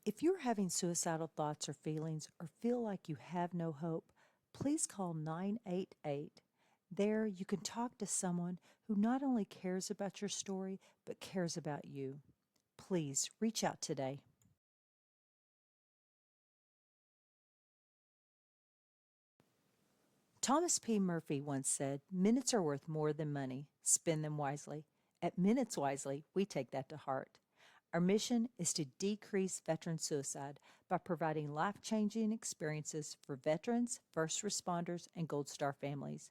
If you're having suicidal thoughts or feelings or feel like you have no hope, please call 988. There, you can talk to someone who not only cares about your story, but cares about you. Please reach out today. Thomas P. Murphy once said, "Minutes are worth more than money. Spend them wisely." At Minutes Wisely, we take that to heart. Our mission is to decrease veteran suicide by providing life-changing experiences for veterans, first responders, and Gold Star families.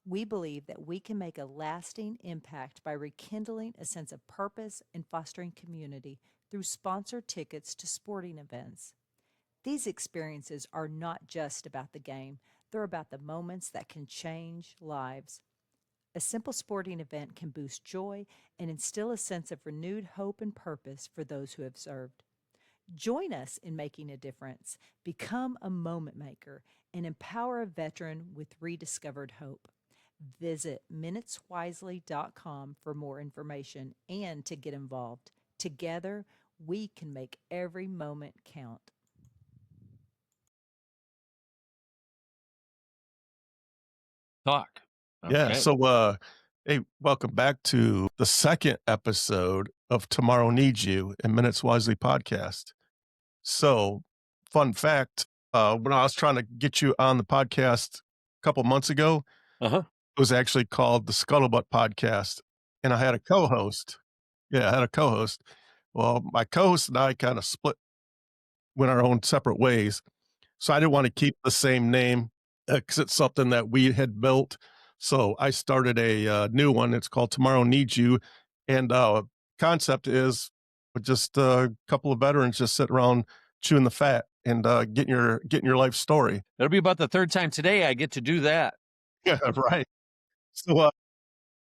We believe that we can make a lasting impact by rekindling a sense of purpose and fostering community through sponsored tickets to sporting events. These experiences are not just about the game, they're about the moments that can change lives. A simple sporting event can boost joy and instill a sense of renewed hope and purpose for those who have served. Join us in making a difference, become a moment maker, and empower a veteran with rediscovered hope. Visit minuteswisely.com for more information and to get involved. Together, we can make every moment count. Talk. Yeah. Okay. So, hey, welcome back to the second episode of Tomorrow Needs You and Minutes Wisely podcast. So, fun fact, when I was trying to get you on the podcast a couple months ago, it was actually called the Scuttlebutt podcast, and I had a co-host. Yeah, I had a co-host. Well, my co-host and I kind of went our own separate ways. So I didn't want to keep the same name because it's something that we had built. So I started a new one. It's called Tomorrow Needs You. And concept is just a couple of veterans just sitting around chewing the fat and getting your life story. It'll be about the third time today I get to do that. Yeah, right. So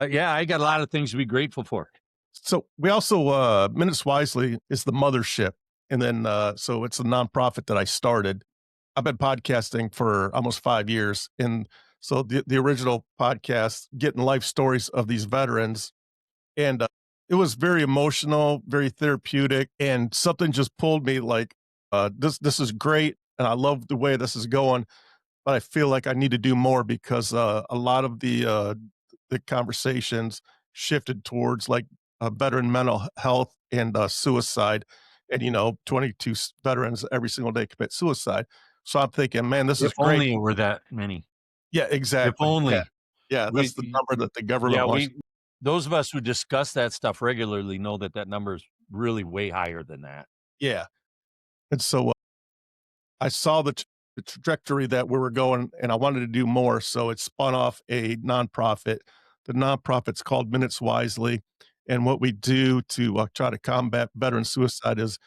yeah, I got a lot of things to be grateful for. So we also Minutes Wisely is the mothership. And then so it's a nonprofit that I started. I've been podcasting for almost 5 years. And so the original podcast, getting life stories of these veterans. And it was very emotional, very therapeutic. And something just pulled me like, this is great. And I love the way this is going. But I feel like I need to do more because a lot of the conversations shifted towards like veteran mental health and suicide. And 22 veterans every single day commit suicide. So I'm thinking, man, this is If great. only were that many. Yeah, exactly. If only. Yeah, that's the number that the government wants. Those of us who discuss that stuff regularly know that number is really way higher than that. Yeah. And so I saw the trajectory that we were going, and I wanted to do more. So it spun off a nonprofit. The nonprofit's called Minutes Wisely. And what we do to try to combat veteran suicide is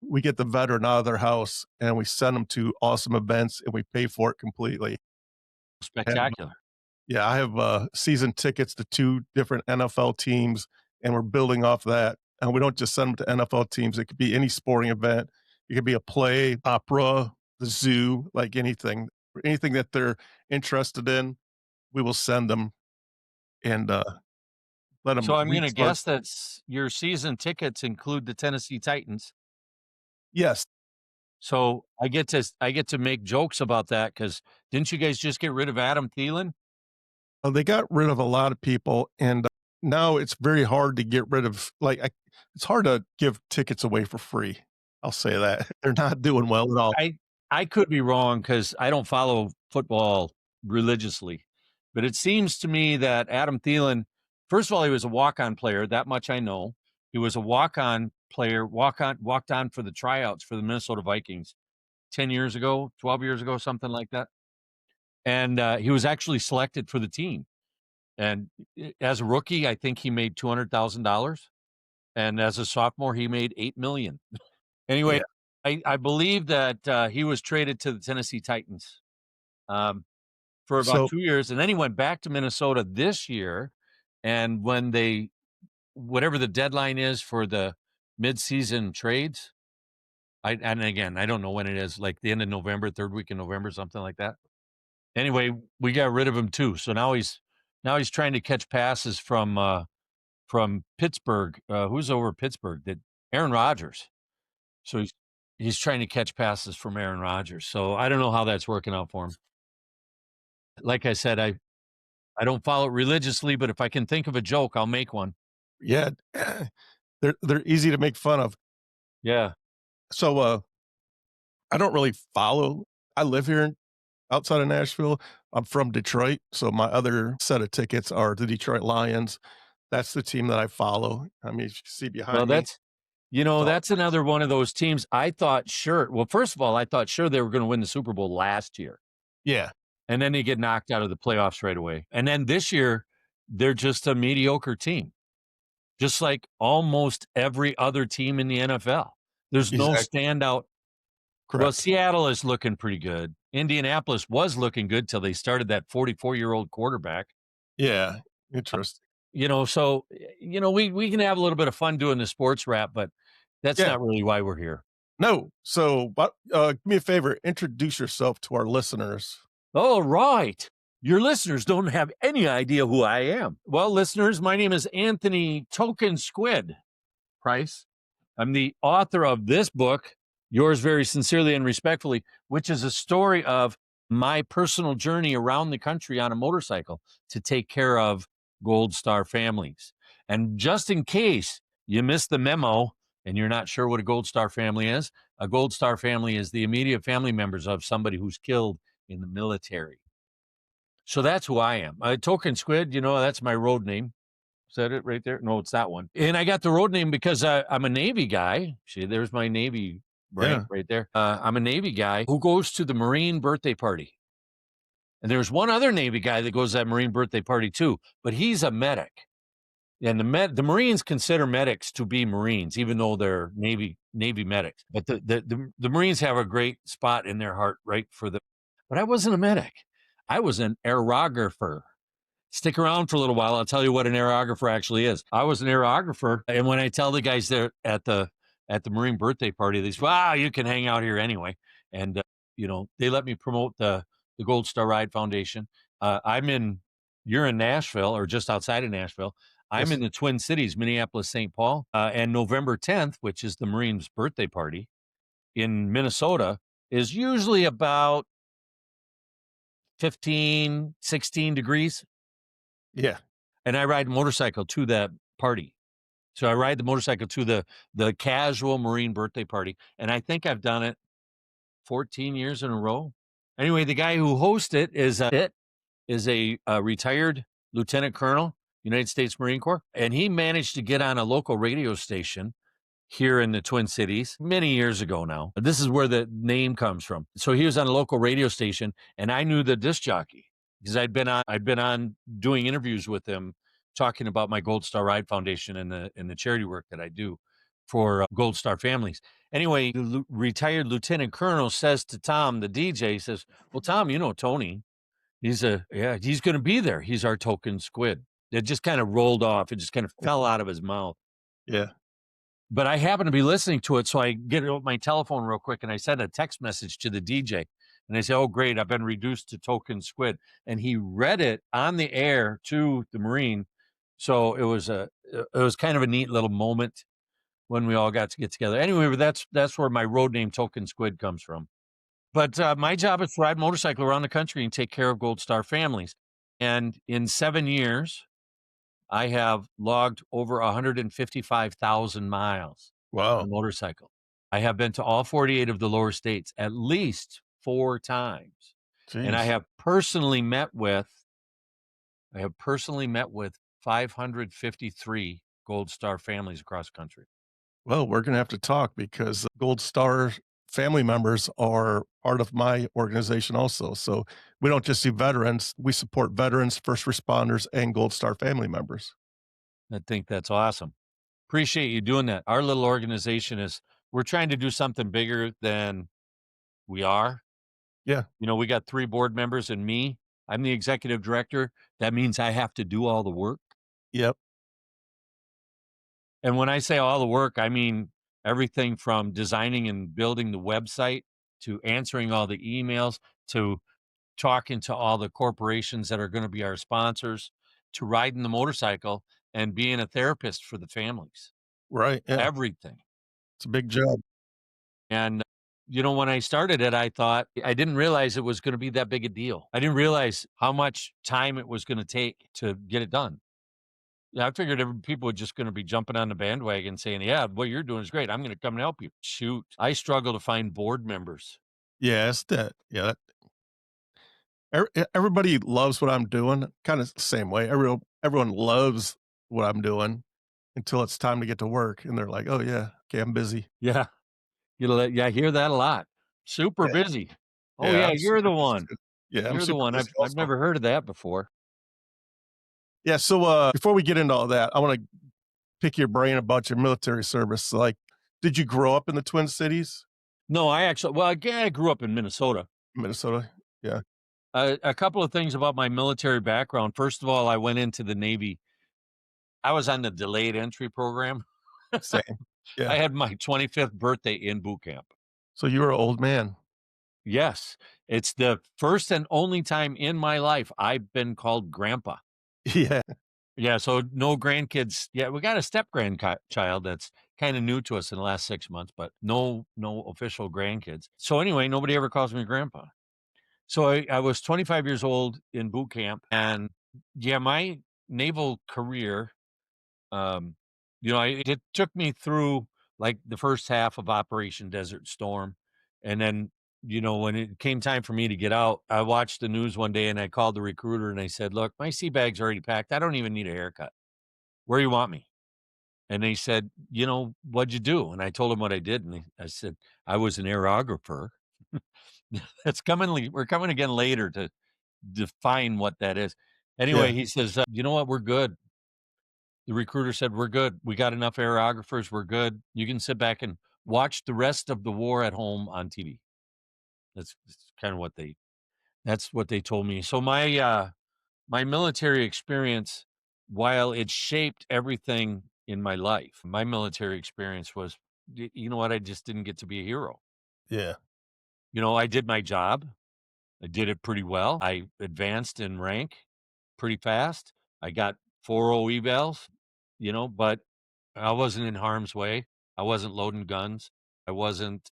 we get the veteran out of their house and we send them to awesome events and we pay for it completely. Spectacular. Yeah, I have season tickets to 2 different NFL teams, and we're building off that. And we don't just send them to NFL teams. It could be any sporting event. It could be a play, opera, the zoo, like anything that they're interested in, we will send them and let them. So I'm going to guess that your season tickets include the Tennessee Titans. Yes. So I get to make jokes about that because didn't you guys just get rid of Adam Thielen? They got rid of a lot of people, and now it's very hard to get rid of. It's hard to give tickets away for free. I'll say that they're not doing well at all. I could be wrong because I don't follow football religiously, but it seems to me that Adam Thielen, first of all, he was a walk-on player. That much I know. He was a walk-on player, walked on for the tryouts for the Minnesota Vikings 10 years ago, 12 years ago, something like that. And he was actually selected for the team. And as a rookie, I think he made $200,000. And as a sophomore, he made $8 million. Anyway, yeah. I believe that he was traded to the Tennessee Titans for about 2 years. And then he went back to Minnesota this year. And when whatever the deadline is for the midseason trades, and again, I don't know when it is, like the end of November, third week in November, something like that. Anyway, we got rid of him too. So now he's trying to catch passes from Pittsburgh. Who's over Pittsburgh? Aaron Rodgers. So he's trying to catch passes from Aaron Rodgers. So I don't know how that's working out for him. Like I said, I don't follow it religiously, but if I can think of a joke, I'll make one. Yeah. They're easy to make fun of. Yeah. So I don't really follow. I live here outside of Nashville. I'm from Detroit, so my other set of tickets are the Detroit Lions. That's the team that I follow. I mean, if you see Well, behind me, that's another one of those teams. I thought sure. Well, first of all, I thought sure they were going to win the Super Bowl last year. yeah, And then they get knocked out of the playoffs right away. And then this year, they're just a mediocre team, just like almost every other team in the NFL. There's no exactly standout. Well, correct. Seattle is looking pretty good. Indianapolis was looking good till they started that 44-year-old quarterback. Yeah, interesting. So we can have a little bit of fun doing the sports wrap, but that's Yeah, not really why we're here. no. So, but do me a favor, introduce yourself to our listeners. All right. Your listeners don't have any idea who I am. Well, listeners, my name is Anthony Token Squid Price. I'm the author of this book, Yours Very Sincerely and Respectfully, which is a story of my personal journey around the country on a motorcycle to take care of Gold Star families. And just in case you missed the memo and you're not sure what a Gold Star family is, a Gold Star family is the immediate family members of somebody who's killed in the military. So that's who I am. Token Squid, that's my road name. Is that it right there? No, it's that one. And I got the road name because I'm a Navy guy. See, there's my Navy rank Yeah, right there. I'm a Navy guy who goes to the Marine birthday party. And there's one other Navy guy that goes to that Marine birthday party too, but he's a medic. And the Marines consider medics to be Marines, even though they're Navy medics. But the Marines have a great spot in their heart, right? But I wasn't a medic. I was an aerographer. Stick around for a little while. I'll tell you what an aerographer actually is. I was an aerographer, and when I tell the guys there at the Marine birthday party, they say, "Wow, you can hang out here anyway." And they let me promote the Gold Star Ride Foundation. You're in Nashville or just outside of Nashville. I'm yes, in the Twin Cities, Minneapolis, St. Paul, and November 10th, which is the Marines' birthday party in Minnesota, is usually about 15, 16 degrees. yeah. And I ride a motorcycle to that party. So I ride the motorcycle to the casual Marine birthday party, and I think I've done it 14 years in a row. Anyway, the guy who hosts it is a retired lieutenant colonel, United States Marine Corps, and he managed to get on a local radio station here in the Twin Cities many years ago now. This is where the name comes from. So he was on a local radio station, and I knew the disc jockey because I'd been on doing interviews with him, talking about my Gold Star Ride Foundation and the charity work that I do for Gold Star families. Anyway, the retired lieutenant colonel says to Tom, the DJ, says, "Well, Tom, you know Tony. He's going to be there. He's our token squid." It just kind of rolled off. It just kind of fell out of his mouth. Yeah. But I happen to be listening to it, so I get out my telephone real quick, and I send a text message to the DJ. And I say, "Oh, great, I've been reduced to token squid." And he read it on the air to the Marine. So it was kind of a neat little moment when we all got to get together. Anyway, but that's where my road name Token Squid comes from. But my job is to ride motorcycle around the country and take care of Gold Star families. And in 7 years, I have logged over 155,000 miles on a Wow. motorcycle. I have been to all 48 of the lower states at least 4 times. And I Jeez. have personally met with 553 Gold Star families across the country. Well, we're going to have to talk because Gold Star family members are part of my organization also. So we don't just do veterans, we support veterans, first responders, and Gold Star family members. I think that's awesome. Appreciate you doing that. Our little organization we're trying to do something bigger than we are. Yeah. We got 3 board members and me. I'm the executive director. That means I have to do all the work. Yep. And when I say all the work, I mean everything from designing and building the website to answering all the emails to talking to all the corporations that are going to be our sponsors to riding the motorcycle and being a therapist for the families. Right. Yeah. Everything. It's a big job. And, when I started it, I thought I didn't realize it was going to be that big a deal. I didn't realize how much time it was going to take to get it done. Yeah, I figured people were just going to be jumping on the bandwagon saying, yeah, what you're doing is great. I'm going to come and help you. Shoot. I struggle to find board members. Yeah, it's that. Yeah, everybody loves what I'm doing. Kind of the same way. Everyone loves what I'm doing until it's time to get to work, and they're like, "Oh yeah, okay, I'm busy." Yeah. I hear that a lot. Super Yeah, busy. Oh yeah, yeah, I'm you're super the busy one. too. Yeah, I'm You're the super one. busy I've also. never heard of that before. Yeah, so before we get into all that, I want to pick your brain about your military service. Like, did you grow up in the Twin Cities, No, again, I grew up in Minnesota. Minnesota? Yeah, A couple of things about my military background. First of all, I went into the Navy. I was on the delayed entry program. same. I Yeah. had my 25th birthday in boot camp. So you were an old man. Yes, it's the first and only time in my life I've been called grandpa. Yeah, Yeah, so no grandkids. Yeah, we got a step grandchild that's kind of new to us in the last 6 months, but no official grandkids. So anyway, nobody ever calls me grandpa. So I was 25 years old in boot camp, and yeah, my naval career, um, it took me through like the first half of Operation Desert Storm, and then when it came time for me to get out, I watched the news one day and I called the recruiter and I said, "Look, my sea bag's already packed. I don't even need a haircut. Where you want me?" And they said, "What'd you do?" And I told them what I did, and I said, "I was an aerographer." That's coming. We're coming again later to define what that is. Anyway, yeah, he says, "You know what? We're good." The recruiter said, "We're good. We got enough aerographers. We're good. You can sit back and watch the rest of the war at home on TV." That's kind of that's what they told me. So my military experience, while it shaped everything in my life, my military experience was, you know what? I just didn't get to be a hero. yeah, I did my job. I did it pretty well. I advanced in rank pretty fast. I got 4.0 evals, but I wasn't in harm's way. I wasn't loading guns. I wasn't.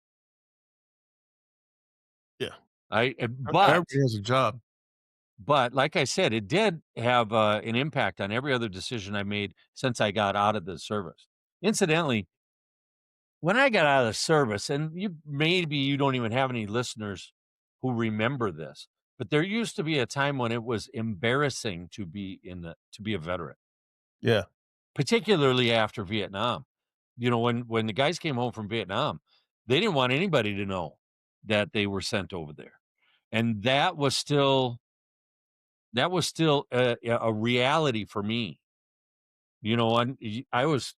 yeah. I. Everybody But has a job. like I said, it did have an impact on every other decision I made since I got out of the service. Incidentally, when I got out of the service, and maybe you don't even have any listeners who remember this, but there used to be a time when it was embarrassing to be a veteran, Yeah, particularly after Vietnam. When the guys came home from Vietnam, they didn't want anybody to know that they were sent over there, and that was still a reality for me. I was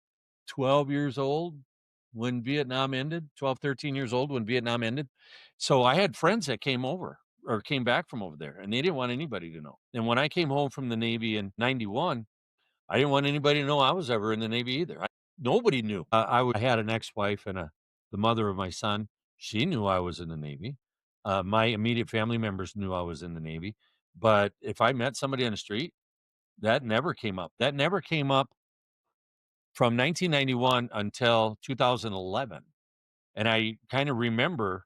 12 years old when Vietnam ended, 12, 13 years old when Vietnam ended. So I had friends that came over or came back from over there, and they didn't want anybody to know. And when I came home from the Navy in 91, I didn't want anybody to know I was ever in the Navy either. Nobody knew. I had an ex-wife and the mother of my son. She knew I was in the Navy. My immediate family members knew I was in the Navy. But if I met somebody on the street, that never came up. That never came up from 1991 until 2011. And I kind of remember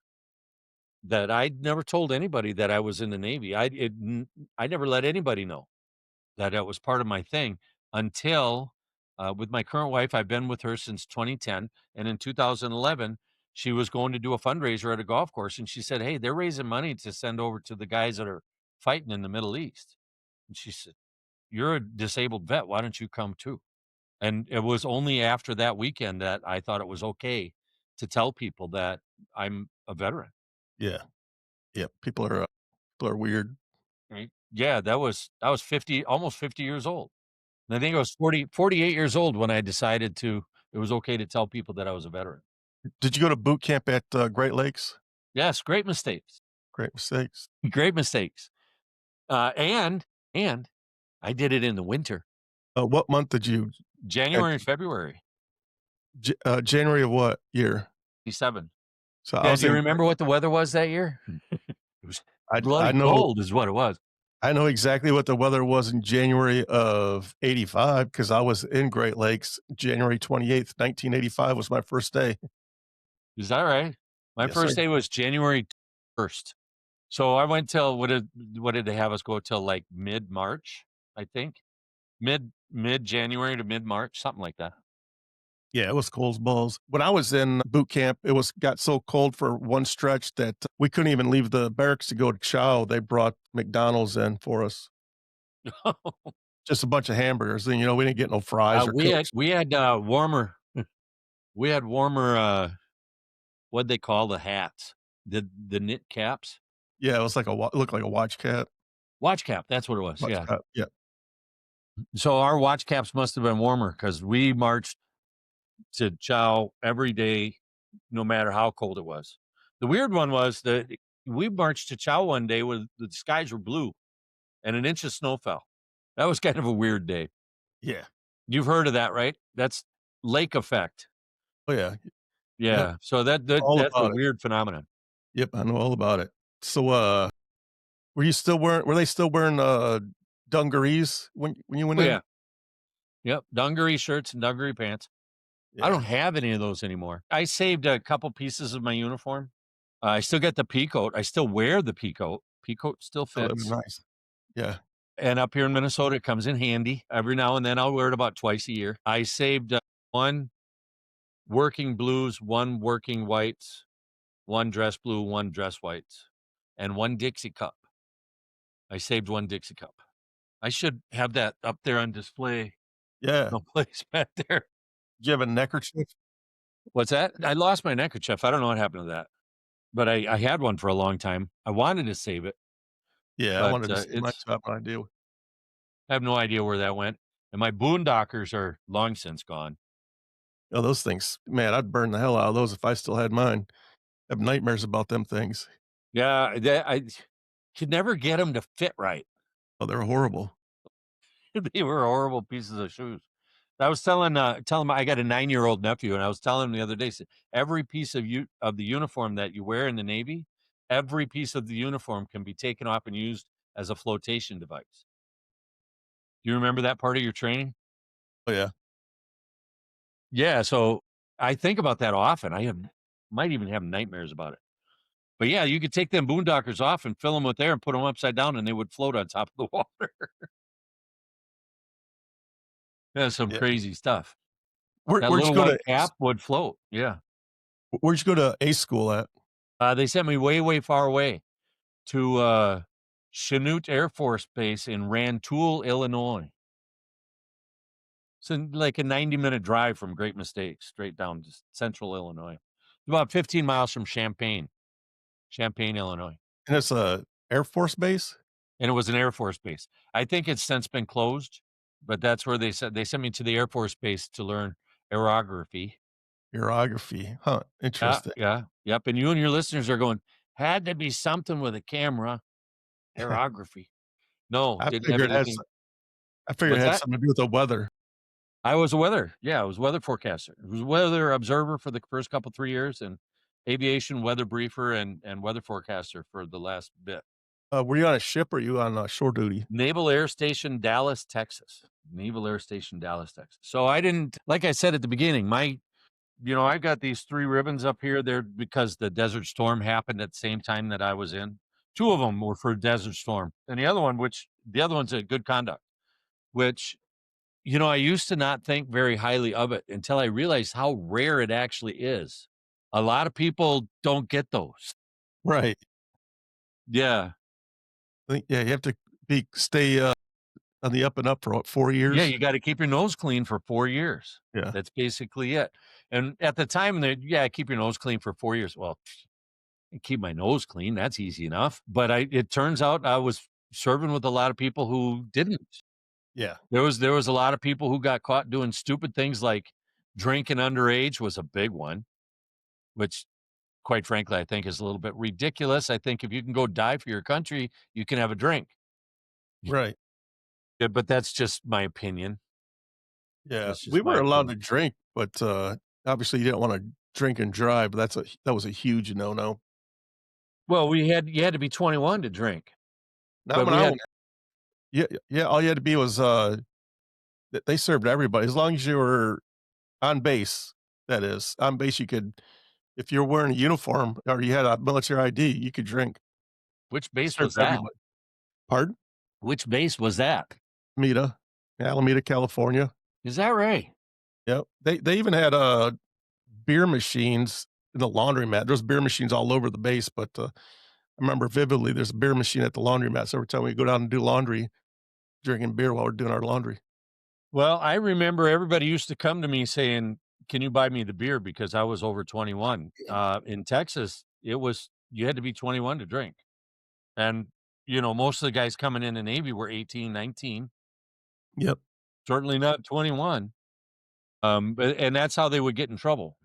that I never told anybody that I was in the Navy. I never let anybody know that that was part of my thing until with my current wife, I've been with her since 2010. And in 2011, she was going to do a fundraiser at a golf course. And she said, "Hey, they're raising money to send over to the guys that are fighting in the Middle East." And she said, "You're a disabled vet. Why don't you come too?" And it was only after that weekend that I thought it was okay to tell people that I'm a veteran. yeah, yeah. People are weird. Right? Yeah, I was 50, almost 50 years old. And I think I was 48 years old when I decided it was okay to tell people that I was a veteran. Did you go to boot camp at Great Lakes? Yes, great mistakes. Great mistakes. Great mistakes. And I did it in the winter, What month did you? January and February, January of what year? 87. So I Yeah, was do you in. remember what the weather was that year? It was I bloody know. cold is what it was. I know exactly what the weather was in January of '85 because I was in Great Lakes. January 28th, 1985 was my first day. Is that right? My Yes, sir. first day was January 1st. So I went till what did they have us go till like mid-March, I think? Mid January to mid-March, something like that. Yeah, it was cold as balls. When I was in boot camp, it got so cold for one stretch that we couldn't even leave the barracks to go to chow. They brought McDonald's in for us. Just a bunch of hamburgers, and we didn't get no fries or we had Cokes. we had warmer we had warmer what'd they call the hats? The knit caps? Yeah, it was like it looked like a watch cap. Watch cap, that's what it was. Watch Yeah. cap. Yeah. So our watch caps must have been warmer because we marched to chow every day, no matter how cold it was. The weird one was that we marched to chow one day where the skies were blue and an inch of snow fell. That was kind of a weird day. Yeah. You've heard of that, right? That's lake effect. Oh yeah. Yep. Yeah. So All that's a about it. weird phenomenon. Yep, I know all about it. So were they still wearing dungarees when you went Oh in? yeah. Yep. Dungaree shirts and dungaree pants. I Yeah. don't have any of those anymore. I saved a couple pieces of my uniform. I still get the pea coat. I still wear the pea coat. Pea coat still Oh, that was fits. nice. Yeah. And up here in Minnesota, it comes in handy. Every now and then I'll wear it about twice a year. I saved one working blues, one working whites, one dress blue, one dress whites, and one Dixie cup. I saved one Dixie cup. I should have that up there on display. Yeah. No place back there. Did you have a neckerchief? What's that? I lost my neckerchief. I don't know what happened to that, but I had one for a long time. I wanted to save it, Yeah, I but wanted to see my top idea. I have no idea where that went. And my boondockers are long since gone. Oh, those things, man, I'd burn the hell out of those if I still had mine. I have nightmares about them things. Yeah, I could never get them to fit right. Oh, they're horrible. They were horrible pieces of shoes. I was telling him I got a 9-year-old nephew, and I was telling him the other day, said, every piece of the uniform that you wear in the Navy, every piece of the uniform can be taken off and used as a flotation device. Do you remember that part of your training? Oh, yeah. Yeah, so I think about that often. Might even have nightmares about it. But yeah, you could take them boondockers off and fill them with air and put them upside down, and they would float on top of the water. That's some Yeah. crazy stuff. Where That where'd you little go white to cap would float. Yeah. where'd you go to A school at? They sent me way, way far away to Chanute Air Force Base in Rantoul, Illinois. It's like a 90-minute drive from Great Mistakes, straight down to central Illinois. About 15 miles from Champaign, Illinois. And it's a Air Force base? And it was an Air Force base. I think it's since been closed, but that's where they sent me to the Air Force Base to learn aerography. Aerography. Huh, interesting. Yep. And you and your listeners are going, had to be something with a camera. Aerography. No, I didn't have figured it has anything. I figured it What's had that? something to do with the weather. I was a weather. Yeah, I was a weather forecaster. I was a weather observer for the first 3 years and aviation weather briefer and weather forecaster for the last bit. Were you on a ship or you on shore duty? Naval Air Station, Dallas, Texas. Naval Air Station, Dallas, Texas. So I didn't, like I said at the beginning, I've got these 3 ribbons up here there because the Desert Storm happened at the same time that I was in. 2 of them were for Desert Storm. And the other one's a good conduct, which, I used to not think very highly of it until I realized how rare it actually is. A lot of people don't get those. Right. Yeah. Yeah, you have to stay on the up and up for what, 4 years? Yeah, you got to keep your nose clean for 4 years. Yeah. That's basically it. And at the time, keep your nose clean for 4 years. Well, keep my nose clean. That's easy enough. But it turns out I was serving with a lot of people who didn't. Yeah. There was a lot of people who got caught doing stupid things like drinking underage was a big one, which quite frankly, I think is a little bit ridiculous. I think if you can go die for your country, you can have a drink. Right. Yeah, but that's just my opinion. Yeah. That's We just my were allowed to opinion. drink, but obviously you didn't want to drink and drive, but that was a huge no-no. Well, you had to be 21 to drink. Not But when we I had went. Yeah, all you had to be was they served everybody as long as you were on base. That is, on base you could If you're wearing a uniform or you had a military ID, you could drink. Which base Served was that? everybody. Pardon? Which base was that? Alameda, Alameda, California. Is that right? Yep. They even had, beer machines in the laundromat. There's beer machines all over the base, but, I remember vividly there's a beer machine at the laundromat, so every time we go down and do laundry, drinking beer while we're doing our laundry. Well, I remember everybody used to come to me saying, "Can you buy me the beer?" Because I was over 21. In Texas, it was you had to be 21 to drink. And, most of the guys coming in the Navy were 18, 19, Yep. certainly not 21. And that's how they would get in trouble.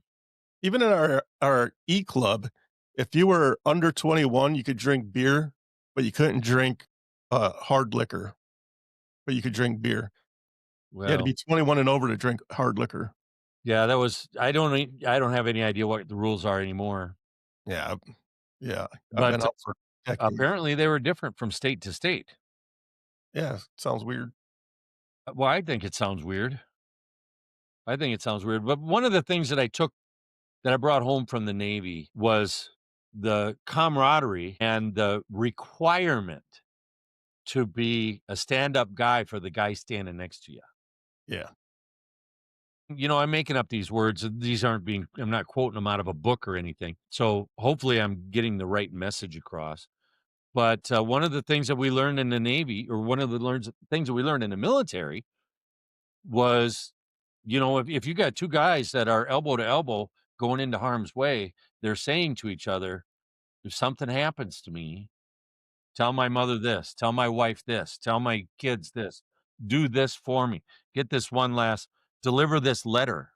Even in our E club, if you were under 21, you could drink beer, but you couldn't drink, hard liquor, but you could drink beer. You had to Well, be 21 and over to drink hard liquor. yeah, I don't have any idea what the rules are anymore. Yeah, yeah, I've been But out for decades. apparently they were different from state to state. Yeah, sounds weird. Well, I think it sounds weird. I think it sounds weird. But one of the things that I brought home from the Navy was the camaraderie and the requirement to be a stand-up guy for the guy standing next to you. Yeah, I'm making up these words. I'm not quoting them out of a book or anything. So hopefully I'm getting the right message across. But one of the things that we learned in the Navy, or one of the things that we learned in the military was, if you got two guys that are elbow to elbow going into harm's way, they're saying to each other, if something happens to me, tell my mother this, tell my wife this, tell my kids this, do this for me, get this one last, deliver this letter.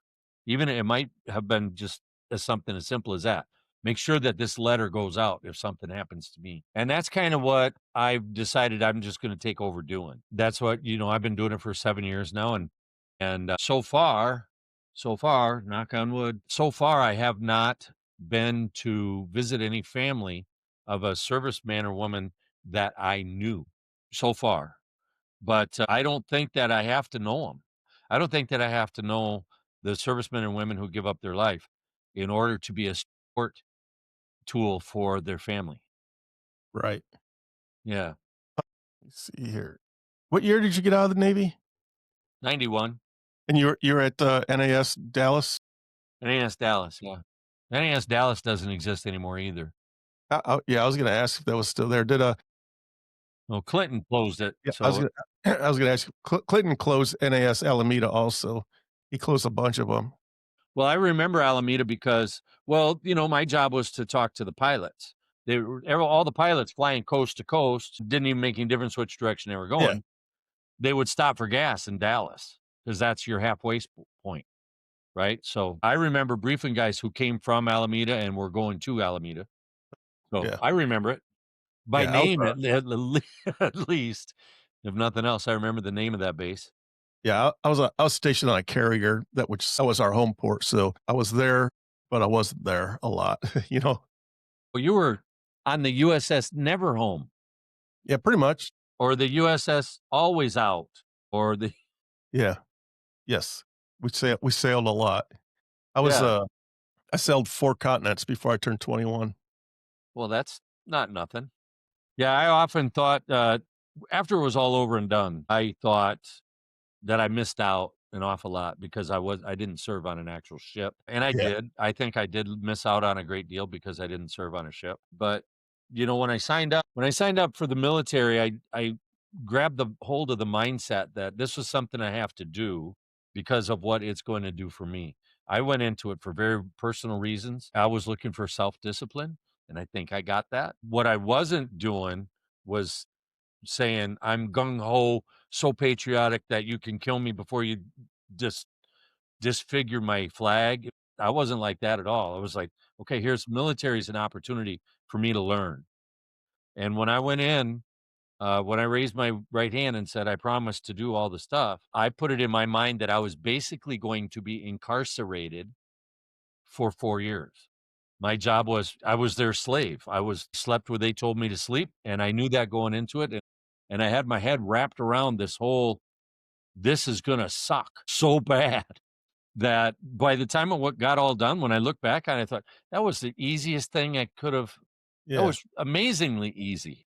Even it might have been just something as simple as that. Make sure that this letter goes out if something happens to me. And that's kind of what I've decided I'm just going to take over doing. That's what, I've been doing it for 7 years now. And so far, knock on wood, so far I have not been to visit any family of a serviceman or woman that I knew so far. But I don't think that I have to know them. I don't think that I have to know the servicemen and women who give up their life in order to be a support tool for their family. right. Yeah. Let's see here. What year did you get out of the Navy? 91. And you're at, NAS Dallas? NAS Dallas. Yeah. NAS Dallas doesn't exist anymore either. Yeah, I was gonna ask if that was still there. Well, Clinton closed it. Yeah, I was So, gonna I was gonna ask you, Clinton closed NAS Alameda also. He closed a bunch of them. well, I remember Alameda because, my job was to talk to the pilots. All the pilots flying coast to coast, didn't even make any difference which direction they were Yeah, going. They would stop for gas in Dallas because that's your halfway point, right? So I remember briefing guys who came from Alameda and were going to Alameda. So yeah, I remember it by yeah, name at least. If nothing else, I remember the name of that base. I was stationed on a carrier that was our home port, so I was there, but I wasn't there a lot, you know? Well, you were on the USS Never Home Yeah, pretty much. or the USS Always Out or the Yeah, yes. We sailed a lot. I was, yeah. I sailed 4 continents before I turned 21. Well, that's not nothing. Yeah, I often thought after it was all over and done, I thought that I missed out an awful lot because I didn't serve on an actual ship. And I Yeah, did. I think I did miss out on a great deal because I didn't serve on a ship. But when I signed up for the military, I grabbed the hold of the mindset that this was something I have to do because of what it's going to do for me. I went into it for very personal reasons. I was looking for self-discipline, and I think I got that. What I wasn't doing was saying, "I'm gung ho, so patriotic that you can kill me before you just disfigure my flag." I wasn't like that at all. I was like, "Okay, here's military is an opportunity for me to learn." And when I went in, when I raised my right hand and said, "I promise to do all the stuff," I put it in my mind that I was basically going to be incarcerated for 4 years. My job was I was their slave. I was slept where they told me to sleep, and I knew that going into it. And I had my head wrapped around this is gonna suck so bad. that by the time of what got all done, when I look back on it, I thought that was the easiest thing I could have. That Yeah. was amazingly easy.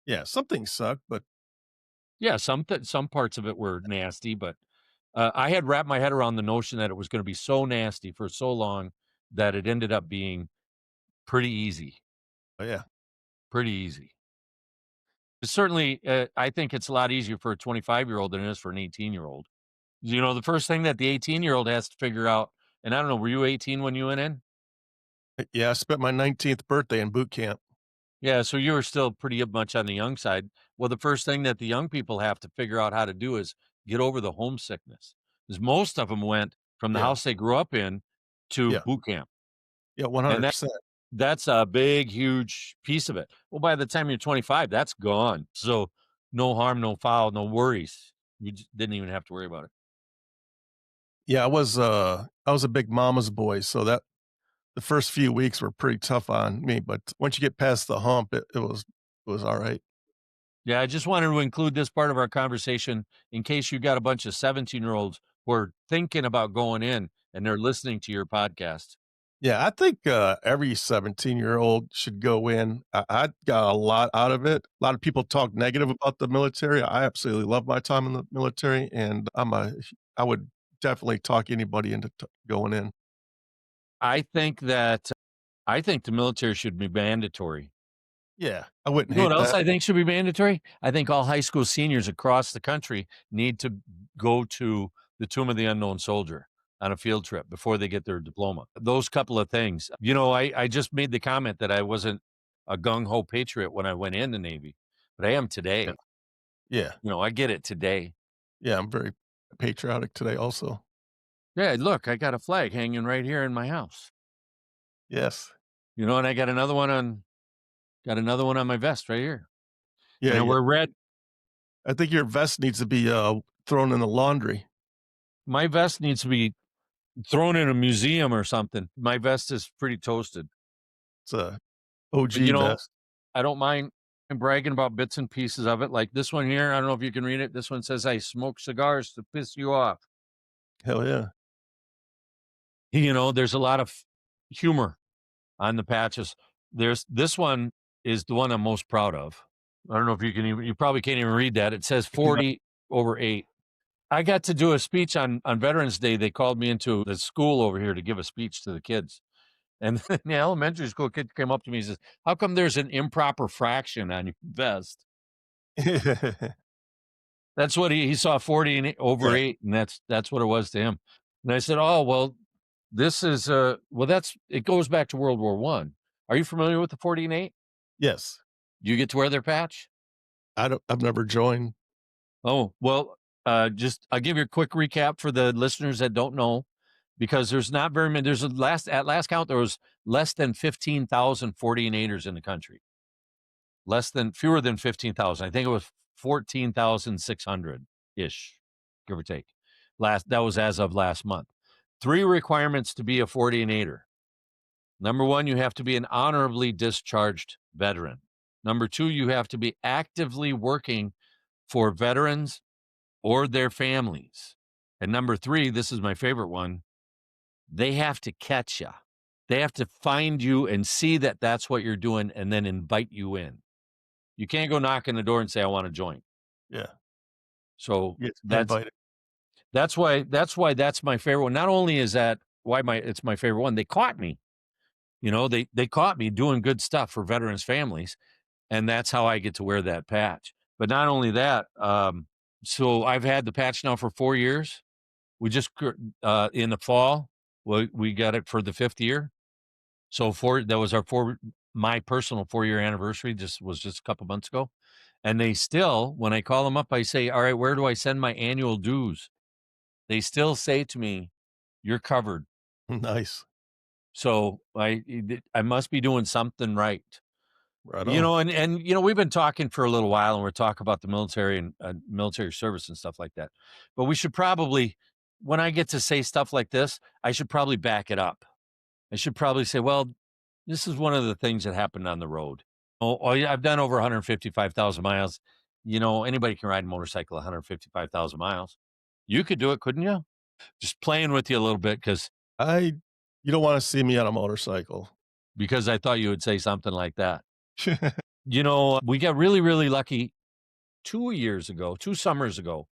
Yeah. Some things suck, but Yeah, some parts of it were nasty, but I had wrapped my head around the notion that it was going to be so nasty for so long that it ended up being pretty easy. yeah. Pretty easy. Certainly, I think it's a lot easier for a 25-year-old than it is for an 18-year-old. You know, the first thing that the 18-year-old has to figure out, and I don't know, were you 18 when you went in? Yeah. I spent my 19th birthday in boot camp. Yeah, so you were still pretty much on the young side. Well, the first thing that the young people have to figure out how to do is get over the homesickness. Because most of them went from the Yeah. house they grew up in to Yeah. boot camp. Yeah. And 100%. that's a big, huge piece of it. Well, by the time you're 25, that's gone. So no harm, no foul, no worries. You didn't even have to worry about it. Yeah. I was a big mama's boy. So that the first few weeks were pretty tough on me, but once you get past the hump, it was all right. Yeah, I just wanted to include this part of our conversation in case you got a bunch of 17-year-olds who are thinking about going in and they're listening to your podcast. Yeah, I think, every 17-year-old should go in. I got a lot out of it. A lot of people talk negative about the military. I absolutely love my time in the military, and I would definitely talk anybody into going in. I think that I think the military should be mandatory. Yeah, I wouldn't You know what hate else that. I think should be mandatory? I think all high school seniors across the country need to go to the Tomb of the Unknown Soldier on a field trip before they get their diploma. Those couple of things. You know, I just made the comment that I wasn't a gung ho patriot when I went in the Navy, but I am Yeah, today. yeah, You know, I get it today. yeah, I'm very patriotic today also. Yeah, look, I got a flag hanging right here in my house. Yes. You know, and I got another one on my vest right here. Yeah, And I yeah. wear red. I think your vest needs to be, thrown in the laundry. My vest needs to be thrown in a museum or something. My vest is pretty toasted. It's a But, OG you know, vest. I don't mind bragging about bits and pieces of it. Like this one here, I don't know if you can read it. This one says, "I smoke cigars to piss you off." Hell yeah. You know, there's a lot of humor on the patches. There's this one is the one I'm most proud of. I don't know if you can even, you probably can't even read that. It says 40/8. I got to do a speech on Veterans Day. They called me into the school over here to give a speech to the kids. And the elementary school kid came up to me and says, "How come there's an improper fraction on your vest?" That's what he saw 40 and over Yeah. 8, and that's what it was to him. And I said, "Oh, well, this is well, that's it goes back to World War One. Are you familiar with the 40 and 8? Yes. Do you get to wear their patch?" I've never joined. Oh, well, just I'll give you a quick recap for the listeners that don't know, because there's not very many. There's a at last count, there was less than 15,000 40 and 8ers in the country. Fewer than 15,000. I think it was 14,600 ish, give or take. That was as of last month. 3 requirements to be a 40 and 8er. Number 1, you have to be an honorably discharged veteran. Number 2, you have to be actively working for veterans or their families. And number 3, this is my favorite one, they have to catch you. They have to find you and see that that's what you're doing and then invite you in. You can't go knock on the door and say, "I want to join." Yeah. So Get that's invited. that's my favorite one. Not only is that why it's my favorite one, they caught me. You know, they caught me doing good stuff for veterans families, and that's how I get to wear that patch. But not only that, so I've had the patch now for 4 years. We just in the fall, we got it for the 5th year. So that was my personal 4-year anniversary. Just a couple months ago. And they still, when I call them up, I say, "All right, where do I send my annual dues?" They still say to me, "You're covered." Nice. So I must be doing something right. Right You on. know, and you know, we've been talking for a little while, and we're talking about the military and military service and stuff like that. But we should probably, when I get to say stuff like this, I should probably back it up. I should probably say, "Well, this is one of the things that happened on the road." Oh, yeah, I've done over 155,000 miles. You know, anybody can ride a motorcycle 155,000 miles. You could do it, couldn't you? Just playing with you a little bit because You don't want to see me on a motorcycle. I thought you would say something like that. We got really, really lucky 2 summers ago.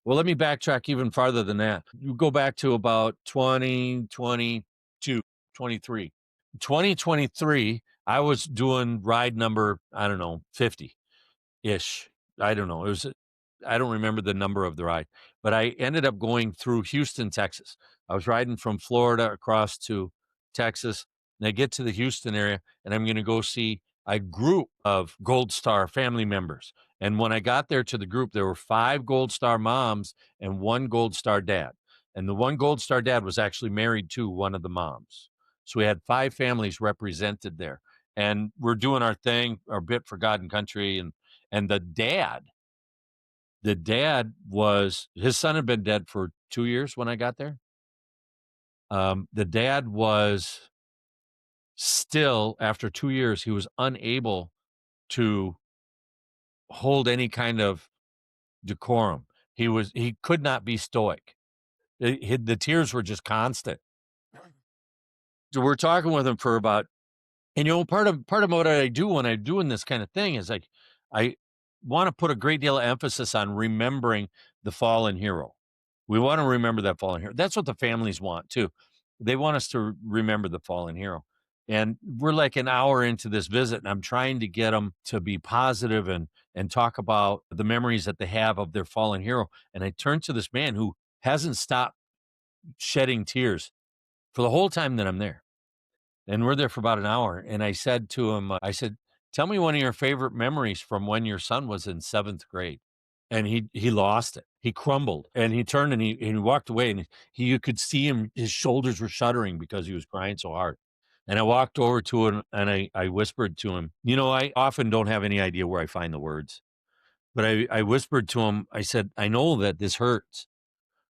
Well, let me backtrack even farther than that. You go back to about 2022, 23. 2023, I was doing ride number, I don't know, 50-ish. I don't know. I don't remember the number of the ride, but I ended up going through Houston, Texas. I was riding from Florida across to Texas, and I get to the Houston area, and I'm going to go see a group of Gold Star family members. And when I got there to the group, there were 5 Gold Star moms and 1 Gold Star dad. And the 1 Gold Star dad was actually married to one of the moms. So we had 5 families represented there. And we're doing our thing, our bit for God and country. And the dad was, his son had been dead for 2 years when I got there. The dad was still, after 2 years, he was unable to hold any kind of decorum. He could not be stoic. The tears were just constant. So we're talking with him for about, and part of what I do when I'm doing this kind of thing is like, I want to put a great deal of emphasis on remembering the fallen hero. We want to remember that fallen hero. That's what the families want too. They want us to remember the fallen hero. And we're like an hour into this visit, and I'm trying to get them to be positive and talk about the memories that they have of their fallen hero. And I turn to this man who hasn't stopped shedding tears for the whole time that I'm there. And we're there for about an hour. And I said to him, tell me one of your favorite memories from when your son was in 7th grade. And he lost it. He crumbled, and he turned and he walked away, and you could see him, his shoulders were shuddering because he was crying so hard. And I walked over to him and I whispered to him, I often don't have any idea where I find the words, but I whispered to him, I said, I know that this hurts.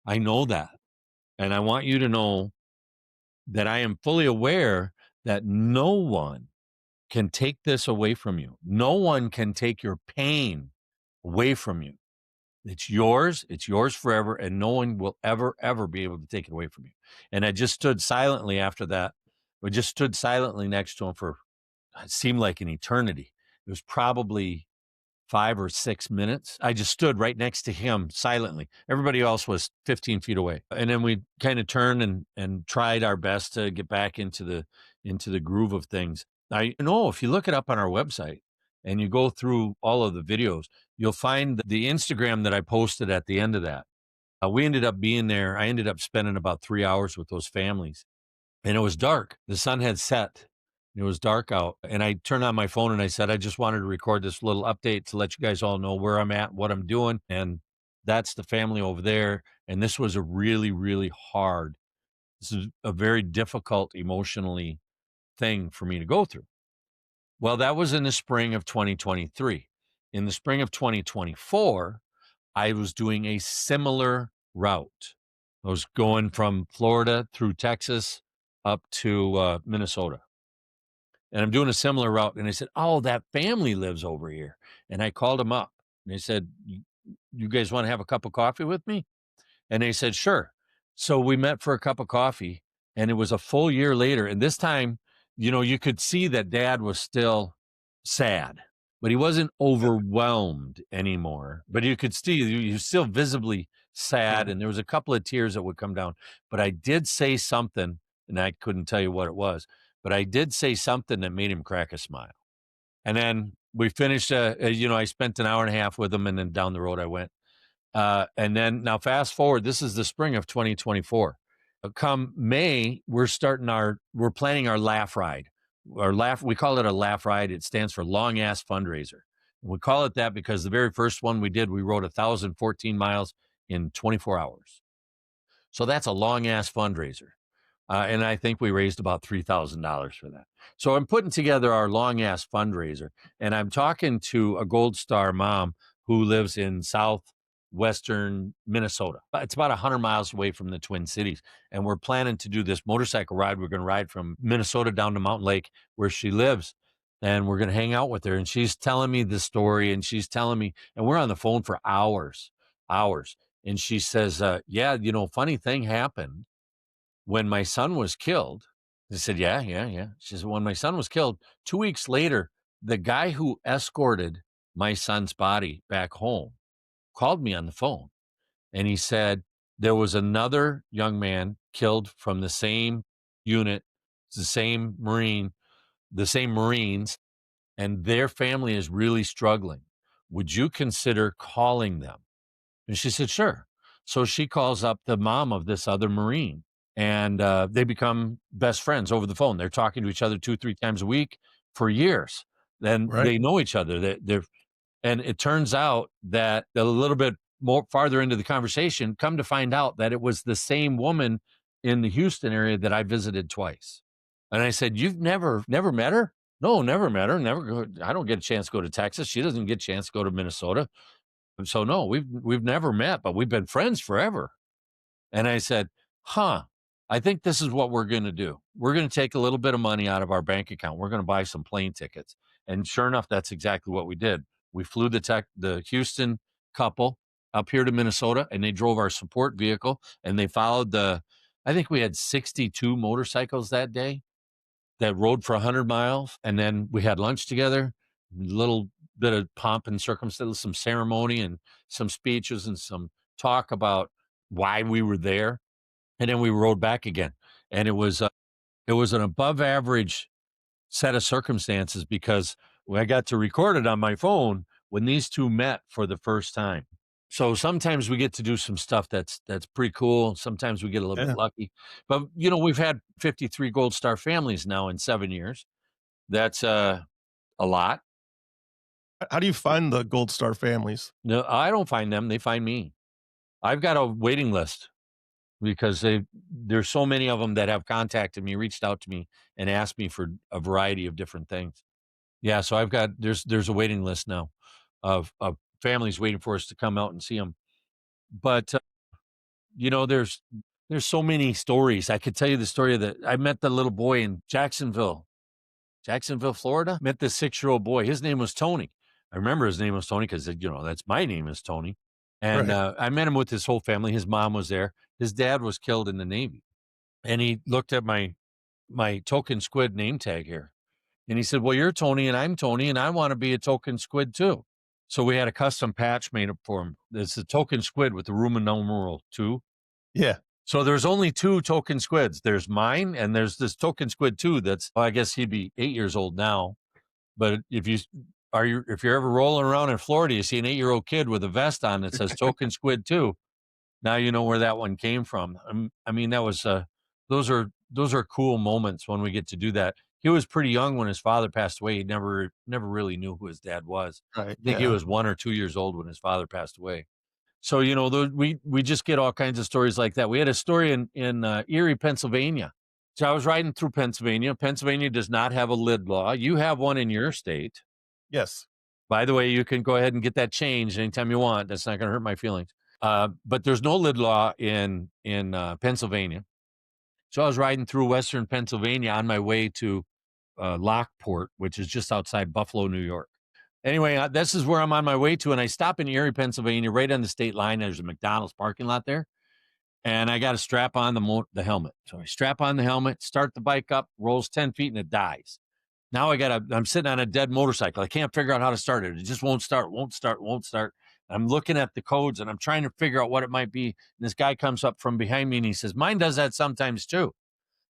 I know that. And I want you to know that I am fully aware that no one can take this away from you. No one can take your pain away from you. It's yours forever, and no one will ever, ever be able to take it away from you. And I just stood silently after that. We just stood silently next to him for, it seemed like an eternity. It was probably 5 or 6 minutes. I just stood right next to him silently. Everybody else was 15 feet away. And then we kind of turned and tried our best to get back into the groove of things. I know if you look it up on our website and you go through all of the videos, you'll find the Instagram that I posted at the end of that. We ended up being there. I ended up spending about 3 hours with those families, and it was dark. The sun had set. It was dark out, and I turned on my phone and I said, I just wanted to record this little update to let you guys all know where I'm at, what I'm doing. And that's the family over there. And this was a really, really hard, this is a very difficult emotionally thing for me to go through. Well, that was in the spring of 2023. In the spring of 2024, I was doing a similar route. I was going from Florida through Texas up to Minnesota. And I'm doing a similar route. And I said, oh, that family lives over here. And I called them up. And they said, you guys want to have a cup of coffee with me? And they said, sure. So we met for a cup of coffee, and it was a full year later. And this time, you could see that Dad was still sad, but he wasn't overwhelmed anymore. But you could see he was still visibly sad, and there was a couple of tears that would come down. But I did say something, and I couldn't tell you what it was, but I did say something that made him crack a smile. And then we finished, I spent an hour and a half with him, and then down the road I went. And then now fast forward, this is the spring of 2024. Come May, we're planning our laugh ride. We call it a laugh ride. It stands for long ass fundraiser. We call it that because the very first one we did, we rode 1,014 miles in 24 hours. So that's a long ass fundraiser. And I think we raised about $3,000 for that. So I'm putting together our long ass fundraiser, and I'm talking to a Gold Star mom who lives in southwestern Minnesota. It's about 100 miles away from the Twin Cities. And we're planning to do this motorcycle ride. We're going to ride from Minnesota down to Mountain Lake where she lives. And we're going to hang out with her. And she's telling me the story, and she's telling me, and we're on the phone for hours. And she says, yeah, funny thing happened when my son was killed. I said, yeah, yeah, yeah. She said, when my son was killed, 2 weeks later, the guy who escorted my son's body back home called me on the phone. And he said, there was another young man killed from the same unit, the same Marines, and their family is really struggling. Would you consider calling them? And she said, sure. So she calls up the mom of this other Marine, and they become best friends over the phone. They're talking to each other 2-3 times a week for years. Then Right. they know each other. And it turns out that a little bit more farther into the conversation, come to find out that it was the same woman in the Houston area that I visited twice. And I said, you've never met her? No, never met her. I don't get a chance to go to Texas. She doesn't get a chance to go to Minnesota. So no, we've never met, but we've been friends forever. And I said, I think this is what we're going to do. We're going to take a little bit of money out of our bank account. We're going to buy some plane tickets. And sure enough, that's exactly what we did. We flew the Houston couple up here to Minnesota, and they drove our support vehicle, and they followed I think we had 62 motorcycles that day that rode for 100 miles. And then we had lunch together, a little bit of pomp and circumstance, some ceremony and some speeches and some talk about why we were there. And then we rode back again. And it was an above average set of circumstances because I got to record it on my phone when these two met for the first time. So sometimes we get to do some stuff that's pretty cool. Sometimes we get a little bit lucky. But, we've had 53 Gold Star families now in 7 years. That's a lot. How do you find the Gold Star families? No, I don't find them. They find me. I've got a waiting list because there's so many of them that have contacted me, reached out to me, and asked me for a variety of different things. Yeah, so there's a waiting list now of families waiting for us to come out and see them. But there's so many stories. I could tell you the story that I met the little boy in Jacksonville, Florida. Met this 6-year-old boy. His name was Tony. I remember his name was Tony because that's my name is Tony. And Right. I met him with his whole family. His mom was there. His dad was killed in the Navy. And he looked at my token squid name tag here. And he said, well, you're Tony and I'm Tony and I want to be a token squid too. So we had a custom patch made up for him. It's a token squid with the Roman numeral 2. Yeah. So there's only 2 token squids. There's mine and there's this token squid 2 I guess he'd be 8 years old now. But if you're ever rolling around in Florida, you see an 8-year-old kid with a vest on that says token squid 2. Now you know where that one came from. I mean, that was those are cool moments when we get to do that. He was pretty young when his father passed away. He never really knew who his dad was. Right. I think he was 1 or 2 years old when his father passed away. So we just get all kinds of stories like that. We had a story in Erie, Pennsylvania. So I was riding through Pennsylvania. Pennsylvania does not have a lid law. You have one in your state. Yes. By the way, you can go ahead and get that changed anytime you want. That's not going to hurt my feelings. But there's no lid law in Pennsylvania. So I was riding through Western Pennsylvania on my way to Lockport, which is just outside Buffalo, New York. Anyway, this is where I'm on my way to, and I stop in Erie, Pennsylvania, right on the state line. There's a McDonald's parking lot there, and I got to strap on the helmet. So I strap on the helmet, start the bike up, rolls 10 feet, and it dies. Now I'm sitting on a dead motorcycle. I can't figure out how to start it. It just won't start. I'm looking at the codes, and I'm trying to figure out what it might be. And this guy comes up from behind me, and he says, mine does that sometimes too.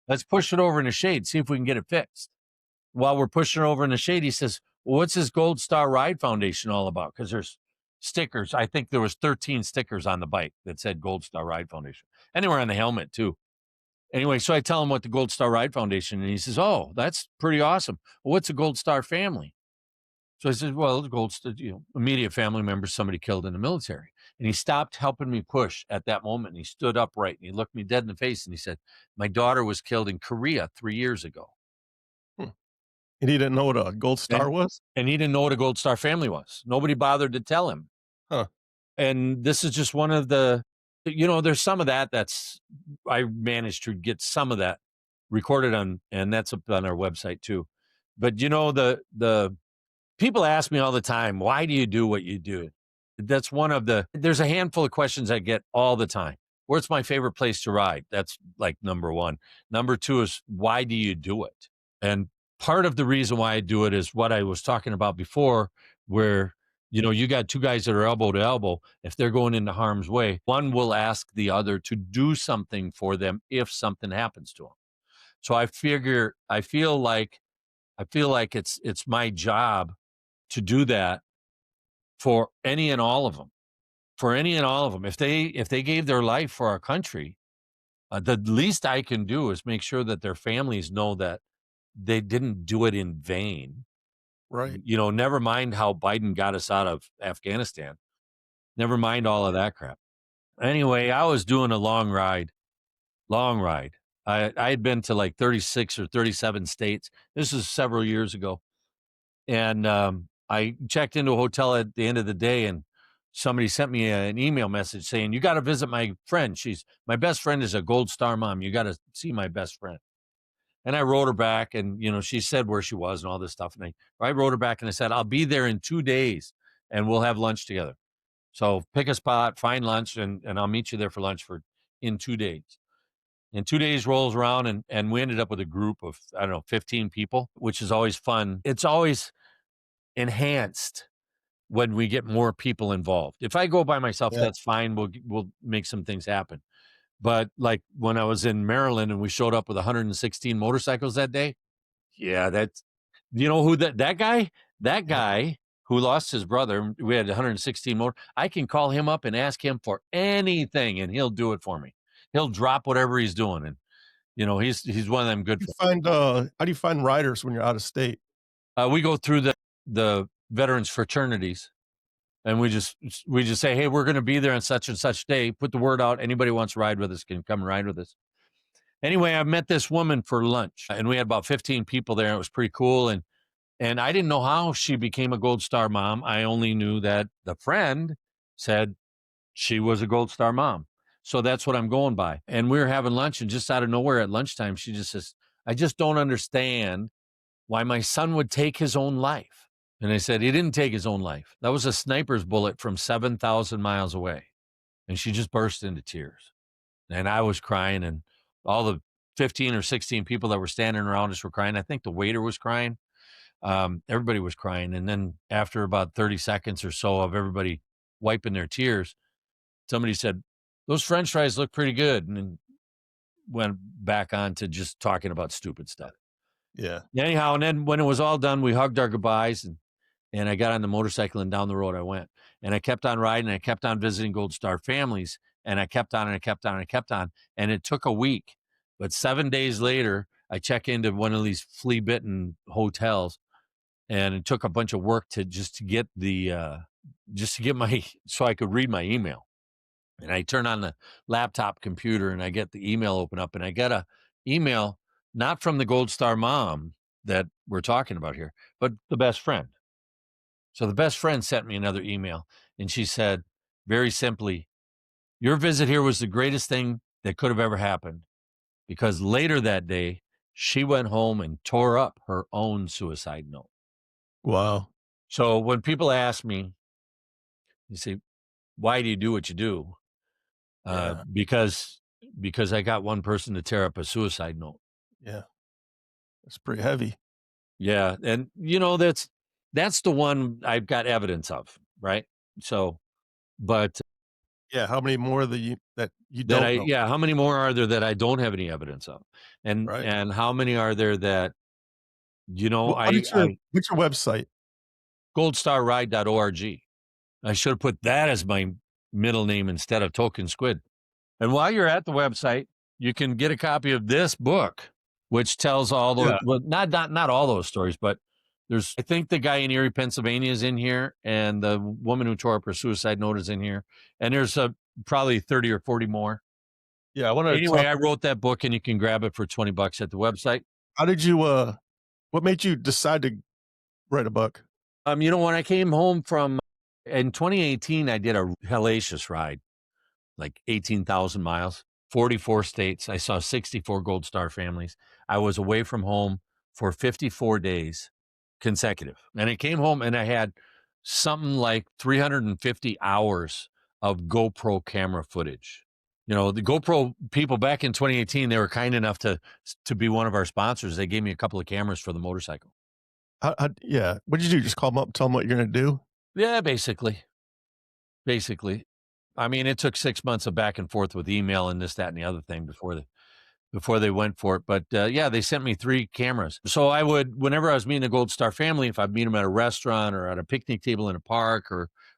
Let's push it over in the shade, see if we can get it fixed. While we're pushing it over in the shade, he says, well, what's this Gold Star Ride Foundation all about? Because there's stickers. I think there was 13 stickers on the bike that said Gold Star Ride Foundation. And they were on the helmet too. Anyway, so I tell him what the Gold Star Ride Foundation, and he says, oh, that's pretty awesome. Well, what's a Gold Star family? So I said, well, Gold Star, immediate family member, somebody killed in the military. And he stopped helping me push at that moment. And he stood upright and he looked me dead in the face and he said, my daughter was killed in Korea 3 years ago. And he didn't know what a Gold Star was? And he didn't know what a Gold Star family was. Nobody bothered to tell him. Huh. And this is just one of there's some of that's, I managed to get some of that recorded on, and that's up on our website too. But the people ask me all the time, why do you do what you do? That's one of there's a handful of questions I get all the time. Where's my favorite place to ride? That's like number one. Number two is, why do you do it? And part of the reason why I do it is what I was talking about before, where, you got two guys that are elbow to elbow. If they're going into harm's way, one will ask the other to do something for them if something happens to them. So I feel like it's my job to do that for any and all of them. For any and all of them. If they gave their life for our country, the least I can do is make sure that their families know that they didn't do it in vain. Right. Never mind how Biden got us out of Afghanistan. Never mind all of that crap. Anyway, I was doing a long ride. I had been to like 36 or 37 states. This is several years ago. And I checked into a hotel at the end of the day, and somebody sent me an email message saying, you got to visit my friend. My best friend is a Gold Star mom. You got to see my best friend. And I wrote her back, and, she said where she was and all this stuff. And I wrote her back and I said, I'll be there in 2 days and we'll have lunch together. So pick a spot, find lunch, and I'll meet you there for lunch in 2 days. And 2 days rolls around, and we ended up with a group of, 15 people, which is always fun. It's always enhanced when we get more people involved. If I go by myself, that's fine. We'll make some things happen. But like when I was in Maryland and we showed up with 116 motorcycles that day, yeah, who that guy who lost his brother, we had 116 more. I can call him up and ask him for anything and he'll do it for me. He'll drop whatever he's doing. And, he's one of them good. How do you find riders when you're out of state? We go through the veterans fraternities. And we just say, hey, we're going to be there on such and such day. Put the word out. Anybody wants to ride with us can come and ride with us. Anyway, I met this woman for lunch, and we had about 15 people there. It was pretty cool. And I didn't know how she became a Gold Star mom. I only knew that the friend said she was a Gold Star mom. So that's what I'm going by. And we were having lunch, and just out of nowhere at lunchtime, she just says, I just don't understand why my son would take his own life. And I said, he didn't take his own life. That was a sniper's bullet from 7,000 miles away. And she just burst into tears. And I was crying, and all the 15 or 16 people that were standing around us were crying. I think the waiter was crying. Everybody was crying. And then after about 30 seconds or so of everybody wiping their tears, somebody said, those French fries look pretty good. And then went back on to just talking about stupid stuff. Yeah. Anyhow, and then when it was all done, we hugged our goodbyes, and I got on the motorcycle, and down the road I went. And I kept on riding, and I kept on visiting Gold Star families, and I kept on, and I kept on, and I kept on. And it took a week. But 7 days later, I check into one of these flea-bitten hotels, and it took a bunch of work to get so I could read my email. And I turn on the laptop computer, and I get the email open up, and I get a email not from the Gold Star mom that we're talking about here, but the best friend. So the best friend sent me another email, and she said, very simply, your visit here was the greatest thing that could have ever happened, because later that day, she went home and tore up her own suicide note. Wow. So when people ask me, you say, why do you do what you do? Because I got one person to tear up a suicide note. Yeah. That's pretty heavy. Yeah. And that's the one I've got evidence of, right? So, but yeah, how many more that you don't know? Yeah, how many more are there that I don't have any evidence of? And Right. and how many are there that what's your website? goldstarride.org. I should have put that as my middle name instead of Token Squid. And while you're at the website, you can get a copy of this book, which tells all those, well, not all those stories, but I think the guy in Erie, Pennsylvania is in here, and the woman who tore up her suicide note is in here. And there's probably 30 or 40 more. Yeah, I want to. Anyway, I wrote that book, and you can grab it for $20 at the website. How did you? What made you decide to write a book? When I came home in 2018, I did a hellacious ride, like 18,000 miles, 44 states. I saw 64 Gold Star families. I was away from home for 54 days consecutive. And I came home, and I had something like 350 hours of GoPro camera footage. You know, the GoPro people back in 2018, they were kind enough to be one of our sponsors. They gave me a couple of cameras for the motorcycle. Yeah. What did you do? Just call them up and tell them what you're going to do? Yeah, basically. I mean, it took 6 months of back and forth with email and this, that, and the other thing before they went for it. But yeah, they sent me 3 cameras. So I would, whenever I was meeting the Gold Star family, if I'd meet them at a restaurant or at a picnic table in a park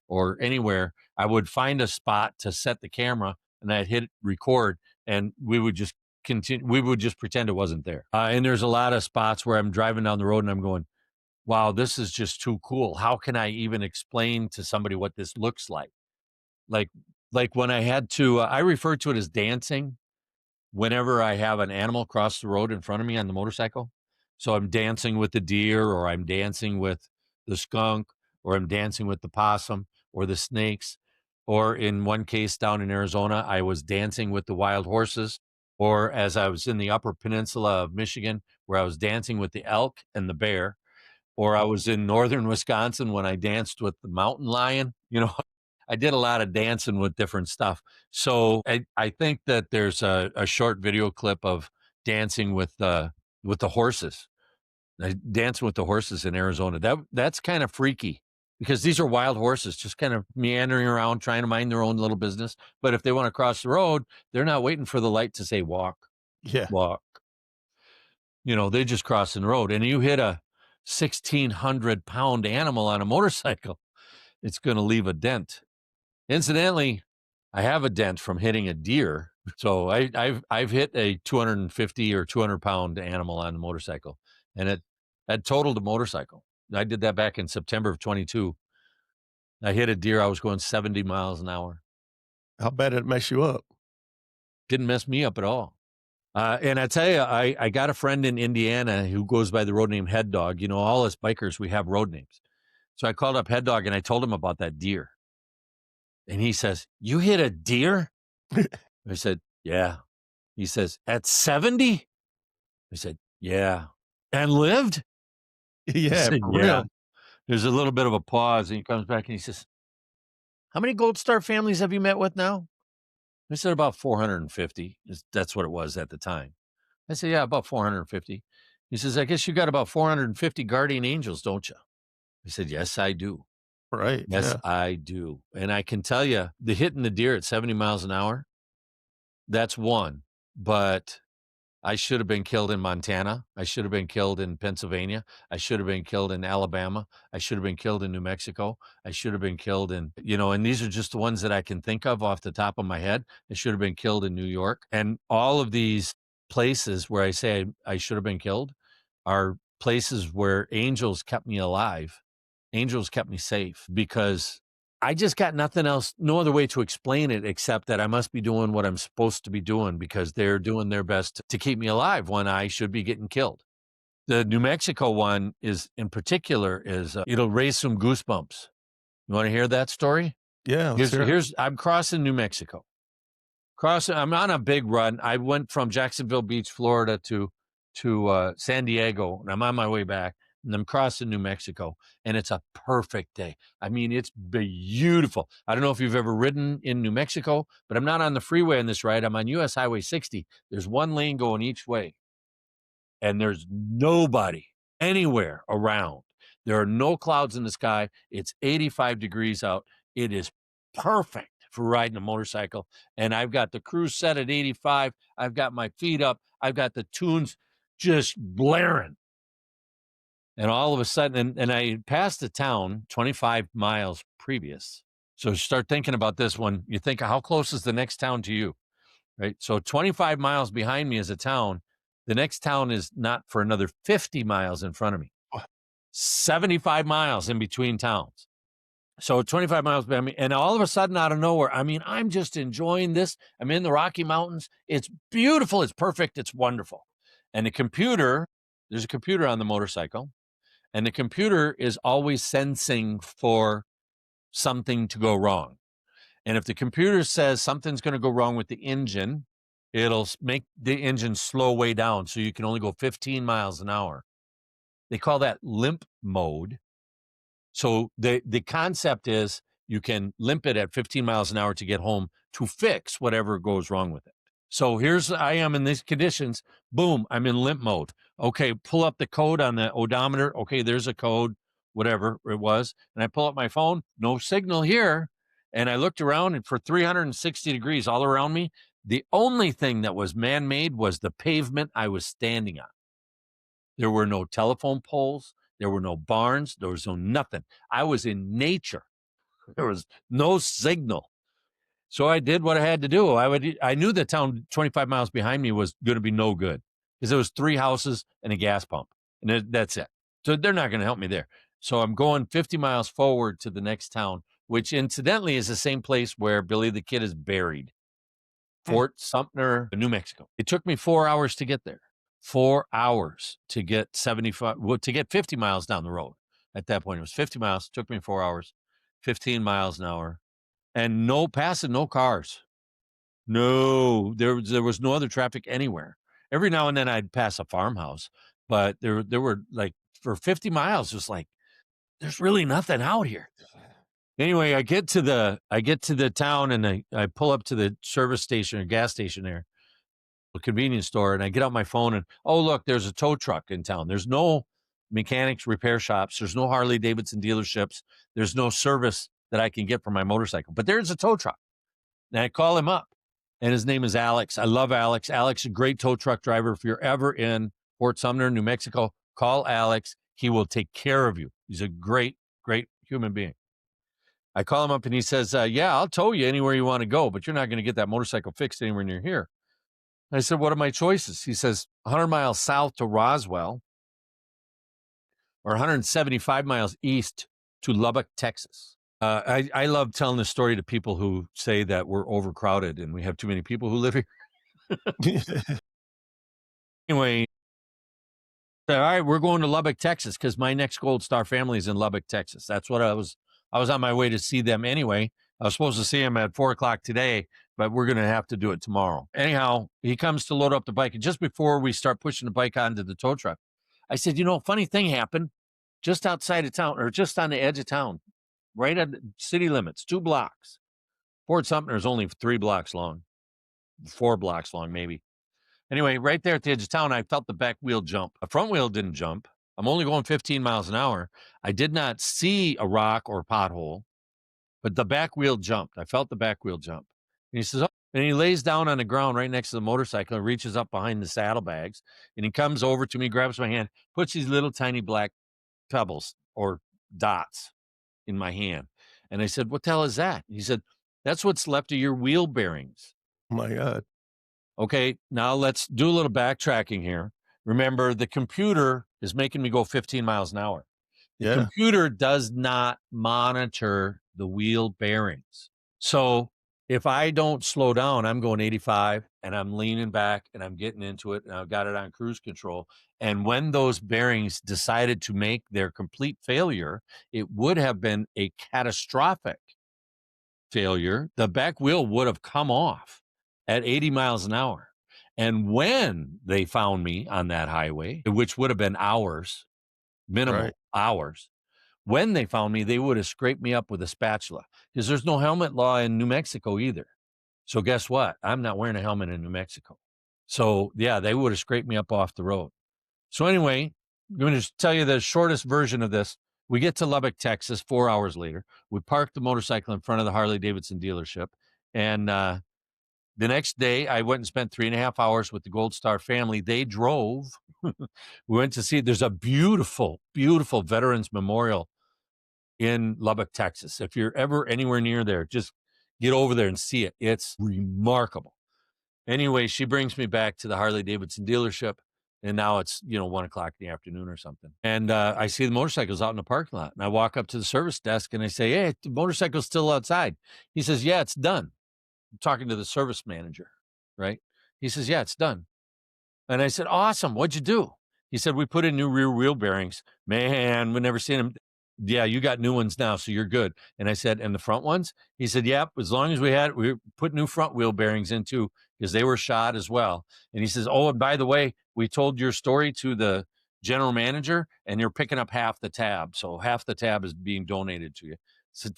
or anywhere, I would find a spot to set the camera and I'd hit record and we would just continue. We would just pretend it wasn't there. And there's a lot of spots where I'm driving down the road and I'm going, wow, this is just too cool. How can I even explain to somebody what this looks like? Like, like when I had to, I refer to it as dancing whenever I have an animal cross the road in front of me on the motorcycle. So I'm dancing with the deer, or I'm dancing with the skunk, or I'm dancing with the possum or the snakes. Or in one case down in Arizona, I was dancing with the wild horses. Or as I was in the upper peninsula of Michigan, where I was dancing with the elk and the bear. Or I was in northern Wisconsin when I danced with the mountain lion. You know, I did a lot of dancing with different stuff. So I think that there's a short video clip of dancing with the horses. Dancing with the horses in Arizona. That's kind of freaky because these are wild horses just kind of meandering around trying to mind their own little business. But if they want to cross the road, they're not waiting for the light to say walk, Yeah. walk. You know, they just crossing the road. And you hit a 1,600-pound animal on a motorcycle, it's going to leave a dent. Incidentally, I have a dent from hitting a deer. So I've hit a 250 or 200-pound animal on the motorcycle, and it had totaled a motorcycle. I did that back in September of 22. I hit a deer. I was going 70 miles an hour. How bad did it mess you up? Didn't mess me up at all. And I tell you, I got a friend in Indiana who goes by the road name Head Dog. You know, all us bikers, we have road names. So I called up Head Dog and I told him about that deer. And he says, "You hit a deer?" I said, "Yeah." He says, "At 70?" I said, "Yeah." "And lived?" I Yeah, said, for "Yeah." real. There's a little bit of a pause and he comes back and he says, "How many Gold Star families have you met with now?" I said, "About 450. That's what it was at the time. I said, "Yeah, about 450. He says, "I guess you got about 450 guardian angels, don't you?" I said, "Yes, I do. Right. Yes, Yeah. I do." And I can tell you, the hitting the deer at 70 miles an hour, that's one. But I should have been killed in Montana. I should have been killed in Pennsylvania. I should have been killed in Alabama. I should have been killed in New Mexico. I should have been killed in, you know, and these are just the ones that I can think of off the top of my head. I should have been killed in New York. And all of these places where I say I should have been killed are places where angels kept me alive. Angels kept me safe because I just got nothing else, no other way to explain it except that I must be doing what I'm supposed to be doing because they're doing their best to keep me alive when I should be getting killed. The New Mexico one is, in particular, it'll raise some goosebumps. You want to hear that story? Yeah. Let's hear it. I'm crossing New Mexico. I'm on a big run. I went from Jacksonville Beach, Florida to San Diego, and I'm on my way back. And I'm crossing New Mexico, and it's a perfect day. I mean, it's beautiful. I don't know if you've ever ridden in New Mexico, but I'm not on the freeway on this ride. I'm on US Highway 60. There's one lane going each way, and there's nobody anywhere around. There are no clouds in the sky. It's 85 degrees out. It is perfect for riding a motorcycle. And I've got the cruise set at 85. I've got my feet up. I've got the tunes just blaring. And all of a sudden, and I passed the town 25 miles previous. So start thinking about this when you think, how close is the next town to you, right? So 25 miles behind me is a town. The next town is not for another 50 miles in front of me. 75 miles in between towns. So 25 miles behind me. And all of a sudden, out of nowhere, I mean, I'm just enjoying this. I'm in the Rocky Mountains. It's beautiful. It's perfect. It's wonderful. And there's a computer on the motorcycle. And the computer is always sensing for something to go wrong. And if the computer says something's going to go wrong with the engine, it'll make the engine slow way down so you can only go 15 miles an hour. They call that limp mode. So the concept is you can limp it at 15 miles an hour to get home to fix whatever goes wrong with it. So I am in these conditions. Boom, I'm in limp mode. Okay, pull up the code on the odometer. Okay, there's a code, whatever it was. And I pull up my phone, no signal here. And I looked around, and for 360 degrees all around me, the only thing that was man-made was the pavement I was standing on. There were no telephone poles. There were no barns. There was no nothing. I was in nature. There was no signal. So I did what I had to do. I knew the town 25 miles behind me was going to be no good because there was 3 houses and a gas pump, and that's it. So they're not going to help me there. So I'm going 50 miles forward to the next town, which incidentally is the same place where Billy the Kid is buried. Fort Sumter, New Mexico. It took me 4 hours to get there. 4 hours to get 50 miles down the road. At that point, it was 50 miles. Took me 4 hours, 15 miles an hour, and no passing, no cars. No, there was no other traffic anywhere. Every now and then I'd pass a farmhouse, but there were like for 50 miles, just like there's really nothing out here. Anyway, I get to the town, and I pull up to the service station or gas station there, a convenience store, and I get out my phone, and oh look, there's a tow truck in town. There's no mechanics repair shops. There's no Harley Davidson dealerships. There's no service that I can get for my motorcycle, but there's a tow truck. And I call him up, and his name is Alex. I love Alex. Alex is a great tow truck driver. If you're ever in Fort Sumner, New Mexico, call Alex. He will take care of you. He's a great, great human being. I call him up, and he says, yeah, I'll tow you anywhere you want to go, but you're not going to get that motorcycle fixed anywhere near here. I said, what are my choices? He says, 100 miles south to Roswell, or 175 miles east to Lubbock, Texas. I love telling this story to people who say that we're overcrowded and we have too many people who live here. Anyway, all right, we're going to Lubbock, Texas, because my next Gold Star family is in Lubbock, Texas. That's what I was on my way to see them anyway. I was supposed to see him at 4:00 today, but we're going to have to do it tomorrow. Anyhow, he comes to load up the bike. And just before we start pushing the bike onto the tow truck, I said, funny thing happened just outside of town, or just on the edge of town, right at the city limits, 2 blocks. Fort Sumter is only 3 blocks long, 4 blocks long, maybe. Anyway, right there at the edge of town, I felt the back wheel jump. The front wheel didn't jump. I'm only going 15 miles an hour. I did not see a rock or pothole, but the back wheel jumped. I felt the back wheel jump. And he says, oh, and he lays down on the ground right next to the motorcycle and reaches up behind the saddlebags. And he comes over to me, grabs my hand, puts these little tiny black pebbles or dots in my hand. And I said, what the hell is that? He said, that's what's left of your wheel bearings. Oh my God. Okay, now let's do a little backtracking here. Remember, the computer is making me go 15 miles an hour. The computer does not monitor the wheel bearings. So if I don't slow down, I'm going 85 and I'm leaning back and I'm getting into it and I've got it on cruise control. And when those bearings decided to make their complete failure, it would have been a catastrophic failure. The back wheel would have come off at 80 miles an hour. And when they found me on that highway, which would have been hours, minimal hours, when they found me, they would have scraped me up with a spatula because there's no helmet law in New Mexico either. So guess what? I'm not wearing a helmet in New Mexico. So yeah, they would have scraped me up off the road. So anyway, I'm going to just tell you the shortest version of this. We get to Lubbock, Texas, 4 hours later. We park the motorcycle in front of the Harley Davidson dealership. And the next day, I went and spent 3.5 hours with the Gold Star family. They drove. We went to see, there's a beautiful, beautiful Veterans Memorial in Lubbock, Texas. If you're ever anywhere near there, just get over there and see it. It's remarkable. Anyway, she brings me back to the Harley Davidson dealership. And now it's, 1:00 in the afternoon or something. And I see the motorcycles out in the parking lot. And I walk up to the service desk and I say, hey, the motorcycle's still outside. He says, yeah, it's done. I'm talking to the service manager, right? He says, yeah, it's done. And I said, awesome. What'd you do? He said, we put in new rear wheel bearings. Man, we've never seen them. Yeah, you got new ones now, so you're good. And I said, and the front ones? He said, yep, as long as we put new front wheel bearings in too, because they were shot as well. And he says, oh, and by the way, we told your story to the general manager, and you're picking up half the tab. So half the tab is being donated to you. I said,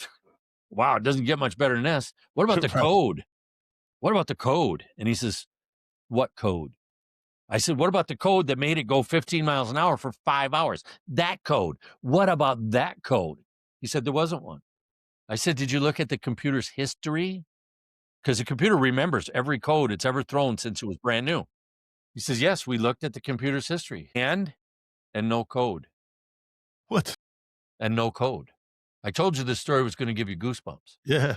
wow, it doesn't get much better than this. What about the Right. code? What about the code? And he says, what code? I said, what about the code that made it go 15 miles an hour for 5 hours? That code. What about that code? He said, there wasn't one. I said, did you look at the computer's history? Because the computer remembers every code it's ever thrown since it was brand new. He says, yes, we looked at the computer's history and no code. What? And no code. I told you this story was going to give you goosebumps. Yeah.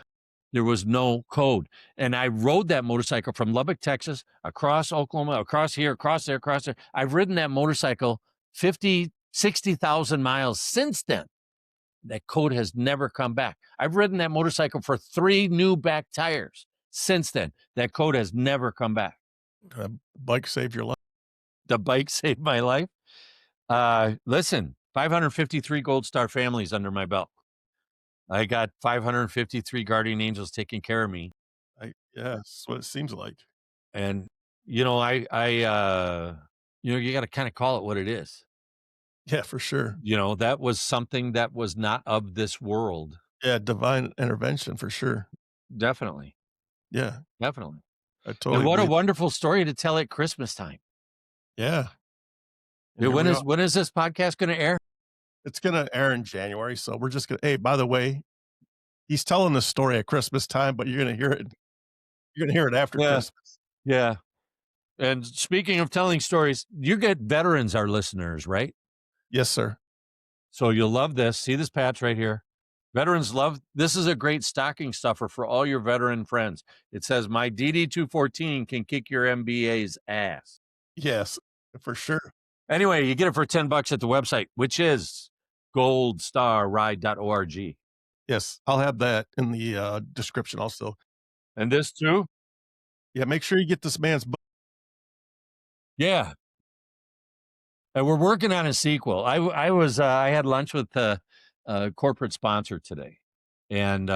There was no code. And I rode that motorcycle from Lubbock, Texas, across Oklahoma, across here, across there, across there. I've ridden that motorcycle 50, 60,000 miles since then. That code has never come back. I've ridden that motorcycle for 3 new back tires since then. That code has never come back. Bike saved your life. The bike saved my life. Listen, 553 Gold Star families under my belt. I got 553 guardian angels taking care of me. Yeah, that's what it seems like. And, you know, you got to kind of call it what it is. Yeah, for sure. You know, that was something that was not of this world. Yeah, divine intervention for sure. Definitely. Yeah, Definitely. I totally. And what a believe- wonderful story to tell at Christmas time. Yeah. And Yeah, here when we is are. when is this podcast going to air? It's gonna air in January, so we're just gonna. Hey, by the way, he's telling the story at Christmas time, but you're gonna hear it. You're gonna hear it after Yeah. Christmas. Yeah. And speaking of telling stories, you get veterans, our listeners, right? Yes, sir. So you'll love this. See this patch right here. Veterans love this. Is a great stocking stuffer for all your veteran friends. It says, my DD214 can kick your MBA's ass. Yes, for sure. Anyway, you get it for $10 at the website, which is goldstarride.org. Yes, I'll have that in the description also. And this too? Yeah, make sure you get this man's book. Yeah. And we're working on a sequel. I had lunch with a corporate sponsor today, and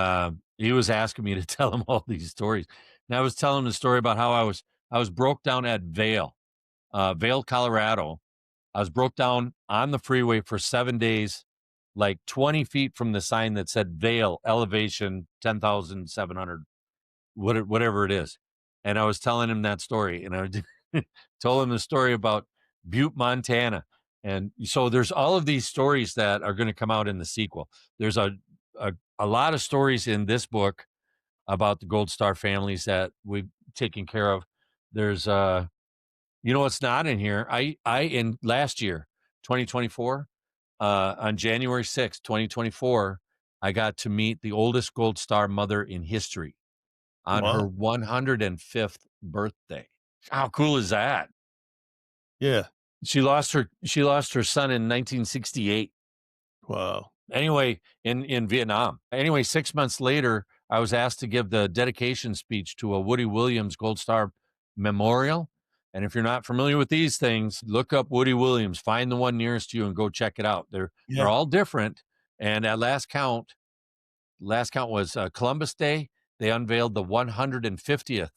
he was asking me to tell him all these stories. And I was telling him the story about how I was broke down at Vail, Colorado. I was broke down on the freeway for 7 days, like 20 feet from the sign that said Vail elevation 10,700, whatever it is. And I was telling him that story, and I told him the story about Butte, Montana. And so there's all of these stories that are going to come out in the sequel. There's a lot of stories in this book about the Gold Star families that we've taken care of. There's you know what's not in here? In last year, 2024, on January 6th, 2024, I got to meet the oldest Gold Star mother in history on Wow. her 105th birthday. How cool is that? Yeah. She lost her son in 1968. Wow. Anyway, in Vietnam. Anyway, 6 months later, I was asked to give the dedication speech to a Woody Williams Gold Star memorial. And if you're not familiar with these things, look up Woody Williams, find the one nearest you and go check it out. They're all different. And at last count was Columbus Day. They unveiled the 150th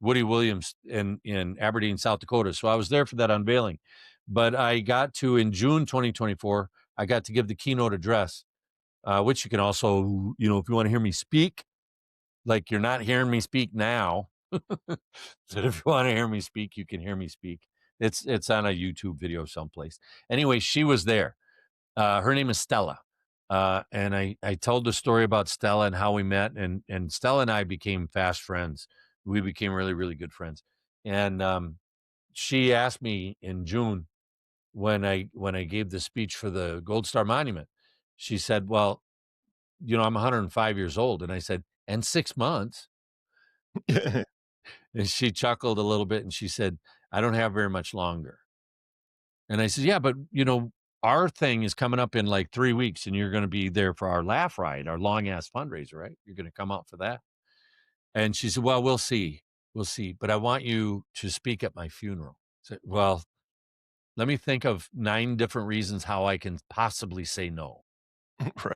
Woody Williams in Aberdeen, South Dakota. So I was there for that unveiling. But I got to, in June 2024, I got to give the keynote address, which you can also, if you want to hear me speak, like you're not hearing me speak now. So if you want to hear me speak, you can hear me speak. It's on a YouTube video someplace. Anyway, she was there. Her name is Stella. And I told the story about Stella and how we met, and Stella and I became fast friends. We became really, really good friends. And she asked me in June when I gave the speech for the Gold Star Monument, she said, well, I'm 105 years old. And I said, and 6 months. And she chuckled a little bit and she said, I don't have very much longer. And I said, yeah, but our thing is coming up in like 3 weeks and you're going to be there for our laugh ride, our long ass fundraiser, right? You're going to come out for that. And she said, well, we'll see. We'll see. But I want you to speak at my funeral. I said, well, let me think of 9 different reasons how I can possibly say no. Right.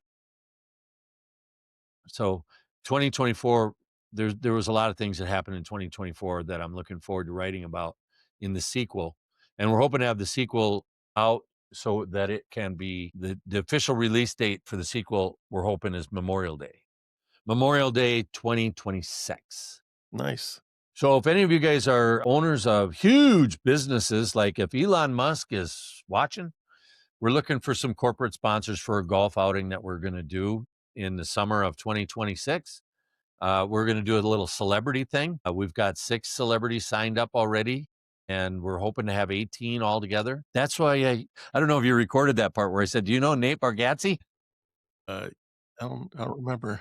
So 2024, there was a lot of things that happened in 2024 that I'm looking forward to writing about in the sequel. And we're hoping to have the sequel out so that it can be the official release date for the sequel. We're hoping is Memorial Day 2026. Nice. So if any of you guys are owners of huge businesses, like if Elon Musk is watching, we're looking for some corporate sponsors for a golf outing that we're going to do in the summer of 2026. We're going to do a little celebrity thing. We've got 6 celebrities signed up already, and we're hoping to have 18 altogether. That's why I don't know if you recorded that part where I said, "Do you know Nate Bargatze?" I don't remember.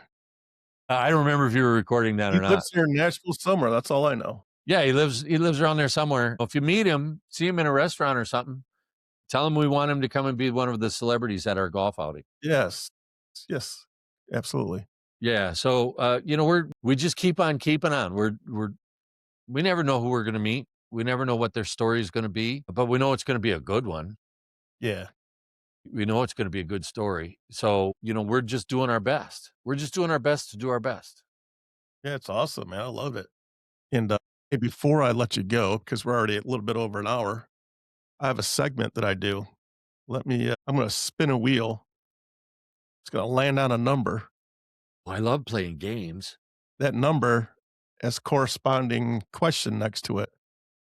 I don't remember if you were recording that He or not. lives here in Nashville somewhere. That's all I know. Yeah, he lives around there somewhere. If you meet him, see him in a restaurant or something, tell him we want him to come and be one of the celebrities at our golf outing. Yes. Yes. Absolutely. Yeah. So, we just keep on keeping on. We never know who we're going to meet. We never know what their story is going to be, but we know it's going to be a good one. Yeah. We know it's going to be a good story. So, we're just doing our best. We're just doing our best to do our best. Yeah, it's awesome, man. I love it. And hey, before I let you go, because we're already a little bit over an hour, I have a segment that I do. Let me, I'm going to spin a wheel. It's going to land on a number. I love playing games. That number has corresponding question next to it.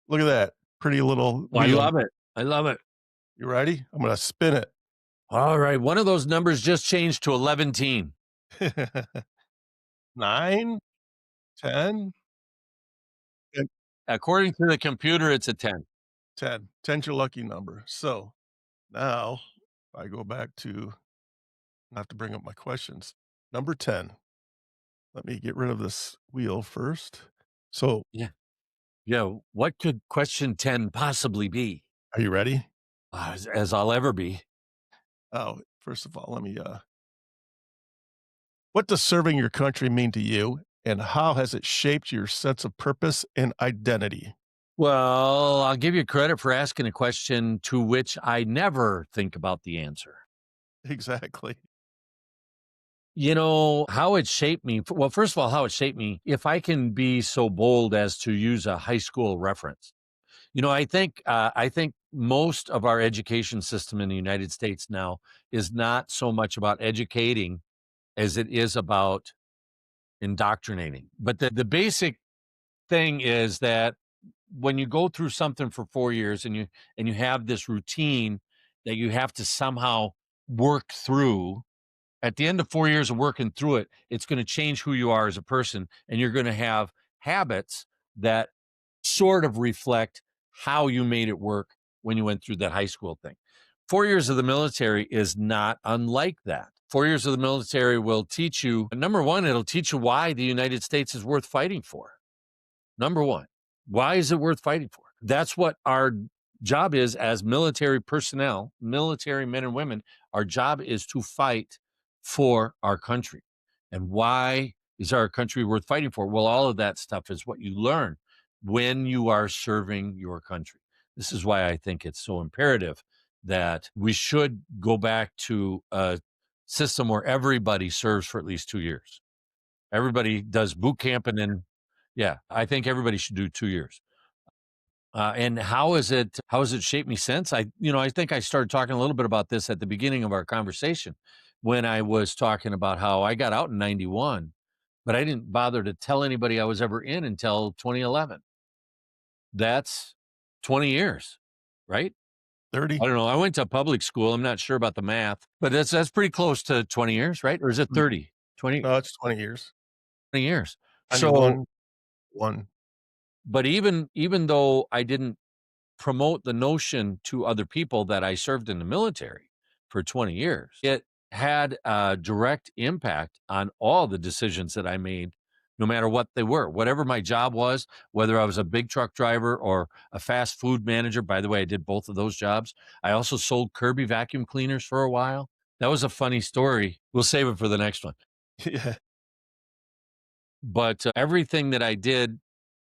Look at that. Pretty little I wheel. love it. I love it. You ready? I'm going to spin it. All right. One of those numbers just changed to 11. 9, 10. According to the computer, it's a 10. 10. 10's your lucky number. So now I go back to, I have to bring up my questions. Number 10. Let me get rid of this wheel first. So Yeah. What could question 10 possibly be? are you ready? As I'll ever be. Oh, first of all, let me, what does serving your country mean to you, and how has it shaped your sense of purpose and identity? Well, I'll give you credit for asking a question to which I never think about the answer. Exactly. How it shaped me. Well, first of all, how it shaped me, if I can be so bold as to use a high school reference. I think most of our education system in the United States now is not so much about educating as it is about indoctrinating. But the basic thing is that when you go through something for 4 years and you have this routine that you have to somehow work through, at the end of 4 years of working through it, it's going to change who you are as a person, and you're going to have habits that sort of reflect how you made it work when you went through that high school thing. 4 years of the military is not unlike that. 4 years of the military will teach you, number one, it'll teach you why the United States is worth fighting for. Number one, why is it worth fighting for? That's what our job is as military personnel, military men and women. Our job is to fight for our country. And why is our country worth fighting for? Well, all of that stuff is what you learn when you are serving your country. This is why I think it's so imperative that we should go back to a system where everybody serves for at least 2 years. Everybody does boot camp and then, yeah, I think everybody should do 2 years. And how has it shaped me since? I think I started talking a little bit about this at the beginning of our conversation when I was talking about how I got out in 91, but I didn't bother to tell anybody I was ever in until 2011. That's 20 years, right? 30? I don't know. I went to public school. I'm not sure about the math, but that's pretty close to 20 years, right? Or is it 30? 20, No, it's 20 years. 20 years. So, 91, 1. but even though I didn't promote the notion to other people that I served in the military for 20 years, it had a direct impact on all the decisions that I made, no matter what they were, whatever my job was, whether I was a big truck driver or a fast food manager. By the way, I did both of those jobs. I also sold Kirby vacuum cleaners for a while. That was a funny story. We'll save it for the next one. Yeah. But everything that I did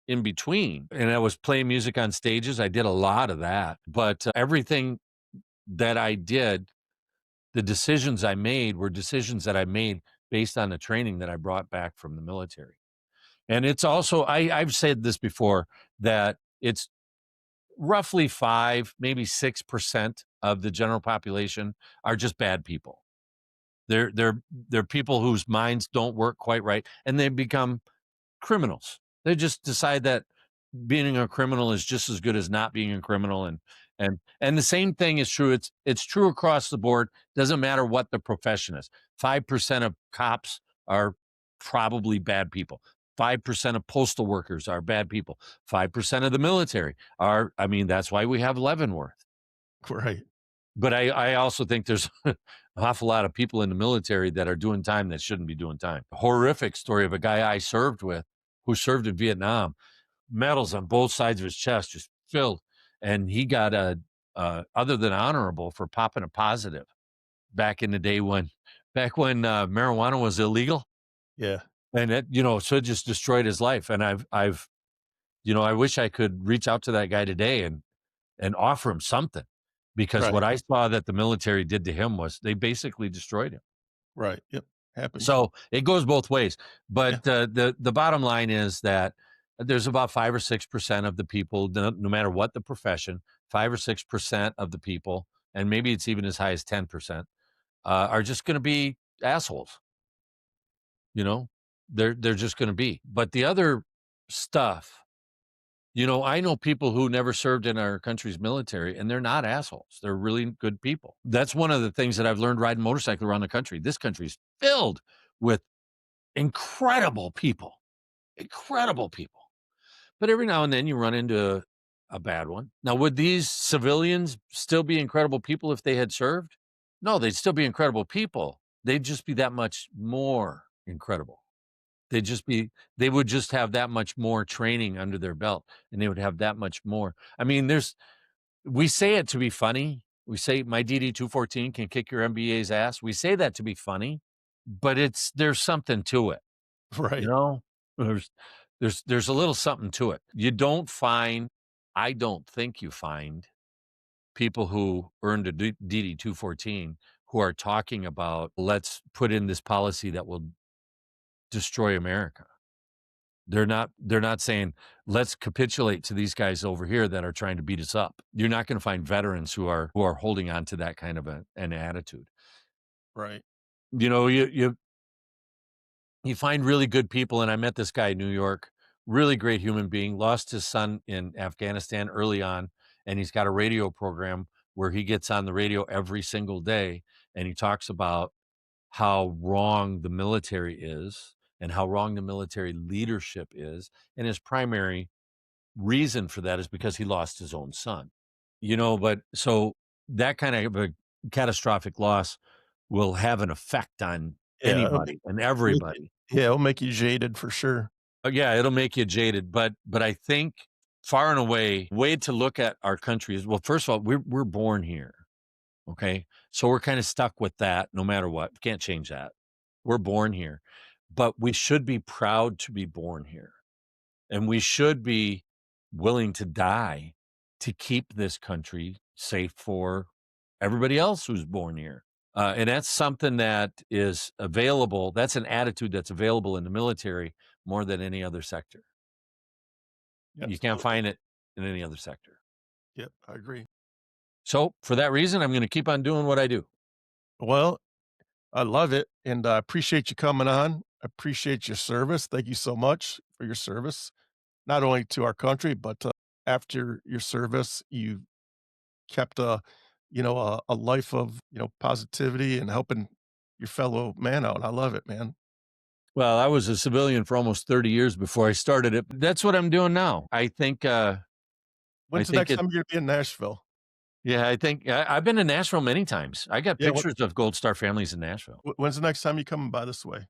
in between, and I was playing music on stages, I did a lot of that. But everything that I did, the decisions I made were decisions that I made based on the training that I brought back from the military. And it's also, I've said this before, that it's roughly 5, maybe 6% of the general population are just bad people. They're people whose minds don't work quite right, and they become criminals. They just decide that being a criminal is just as good as not being a criminal, and the same thing is true. It's true across the board. Doesn't matter what the profession is. 5% of cops are probably bad people. 5% of postal workers are bad people. 5% of the military are. I mean, that's why we have Leavenworth. Right. But I also think there's an awful lot of people in the military that are doing time that shouldn't be doing time. A horrific story of a guy I served with who served in Vietnam, medals on both sides of his chest, just filled. And he got other than honorable for popping a positive back in the day back when marijuana was illegal. Yeah. And it, so it just destroyed his life. And I've, I wish I could reach out to that guy today and offer him something, because what Right. I saw that the military did to him was they basically destroyed him. Right. Yep. Happens. So it goes both ways. But Yeah. the bottom line is that there's about 5 or 6% of the people, no matter what the profession, 5 or 6% of the people, and maybe it's even as high as 10%, are just going to be assholes. They're just going to be. But the other stuff, I know people who never served in our country's military, and they're not assholes. They're really good people. That's one of the things that I've learned riding motorcycle around the country. This country's filled with incredible people, incredible people. But every now and then you run into a bad one. Now, would these civilians still be incredible people if they had served? No, they'd still be incredible people. They'd just be that much more incredible. They would just have that much more training under their belt, and they would have that much more. I mean, we say it to be funny. We say my DD 214 can kick your MBA's ass. We say that to be funny, but there's something to it. Right. There's a little something to it. I don't think you find people who earned a DD 214 who are talking about, let's put in this policy that will destroy America. They're not saying, let's capitulate to these guys over here that are trying to beat us up. You're not going to find veterans who are holding on to that kind of an attitude. Right. You find really good people, and I met this guy in New York, really great human being, lost his son in Afghanistan early on, and he's got a radio program where he gets on the radio every single day, and he talks about how wrong the military is and how wrong the military leadership is, and his primary reason for that is because he lost his own son. But so that kind of a catastrophic loss will have an effect on Yeah. anybody and everybody. It'll make you jaded for sure. Yeah, it'll make you jaded, but I think far and away, way to look at our country is, well, first of all, we're born here. Okay. So we're kind of stuck with that no matter what. Can't change that. We're born here. But we should be proud to be born here. And we should be willing to die to keep this country safe for everybody else who's born here. And that's something that is available. That's an attitude that's available in the military more than any other sector. You can't find it in any other sector. Yep, I agree. So for that reason, I'm going to keep on doing what I do. Well, I love it, and I appreciate you coming on. I appreciate your service. Thank you so much for your service, not only to our country, but after your service, you kept a life of positivity and helping your fellow man out. I love it, man. Well, I was a civilian for almost 30 years before I started it. That's what I'm doing now. I think. When's the next time you're gonna be in Nashville? Yeah, I think I've been to Nashville many times. I got Yeah, pictures of Gold Star families in Nashville. when's the next time you coming by this way?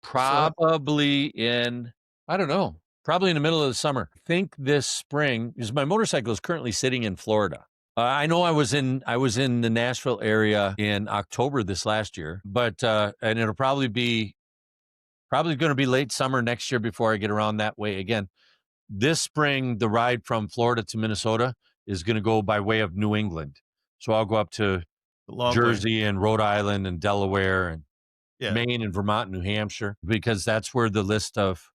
Probably I don't know, probably in the middle of the summer. I think this spring, because my motorcycle is currently sitting in Florida. I know I was in the Nashville area in October this last year, but and it'll probably going to be late summer next year before I get around that way again. This spring, the ride from Florida to Minnesota is going to go by way of New England. So I'll go up to Jersey and Rhode Island and Delaware and Maine and Vermont and New Hampshire, because that's where the list of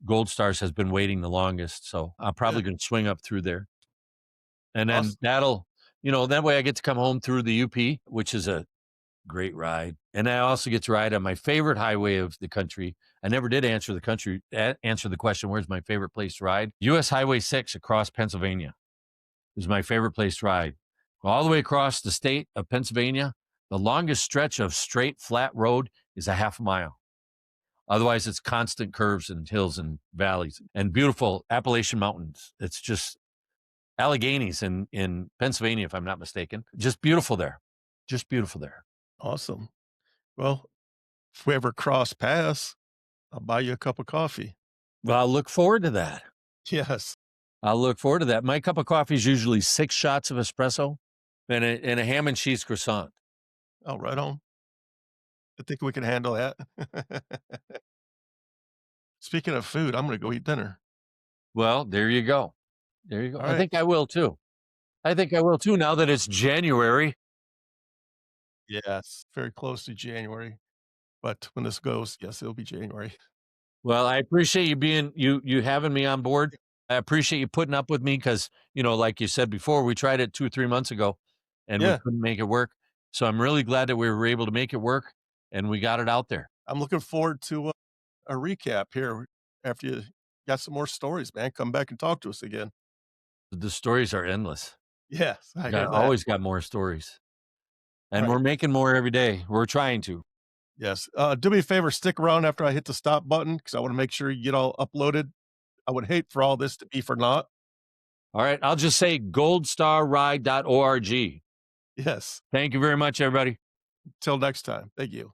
Gold Stars has been waiting the longest. So I'm probably going to swing up through there. And then that'll That way I get to come home through the UP, which is a great ride. And I also get to ride on my favorite highway of the country. I never did answer the question, where's my favorite place to ride? US Highway 6 across Pennsylvania is my favorite place to ride. All the way across the state of Pennsylvania, the longest stretch of straight, flat road is a half a mile. Otherwise, it's constant curves and hills and valleys and beautiful Appalachian Mountains. It's just Alleghenies in Pennsylvania, if I'm not mistaken. Just beautiful there. Just beautiful there. Awesome. Well, if we ever cross paths, I'll buy you a cup of coffee. Well, I'll look forward to that. Yes. I'll look forward to that. My cup of coffee is usually 6 shots of espresso and a ham and cheese croissant. Oh, right on. I think we can handle that. Speaking of food, I'm going to go eat dinner. Well, there you go. There you go. All I right. think I will too. Now that it's January. Yes. Very close to January. But when this goes, yes, it'll be January. Well, I appreciate you having me on board. I appreciate you putting up with me because, like you said before, we tried it 2 or 3 months ago and we Yeah. couldn't make it work. So I'm really glad that we were able to make it work and we got it out there. I'm looking forward to a recap here after you got some more stories, man. Come back and talk to us again. The stories are endless. Yes, I hear that. Always got more stories. And Right. we're making more every day. We're trying to. Yes. Do me a favor, stick around after I hit the stop button because I want to make sure you get all uploaded. I would hate for all this to be for naught. All right. I'll just say goldstarride.org. Yes. Thank you very much, everybody. Till next time. Thank you.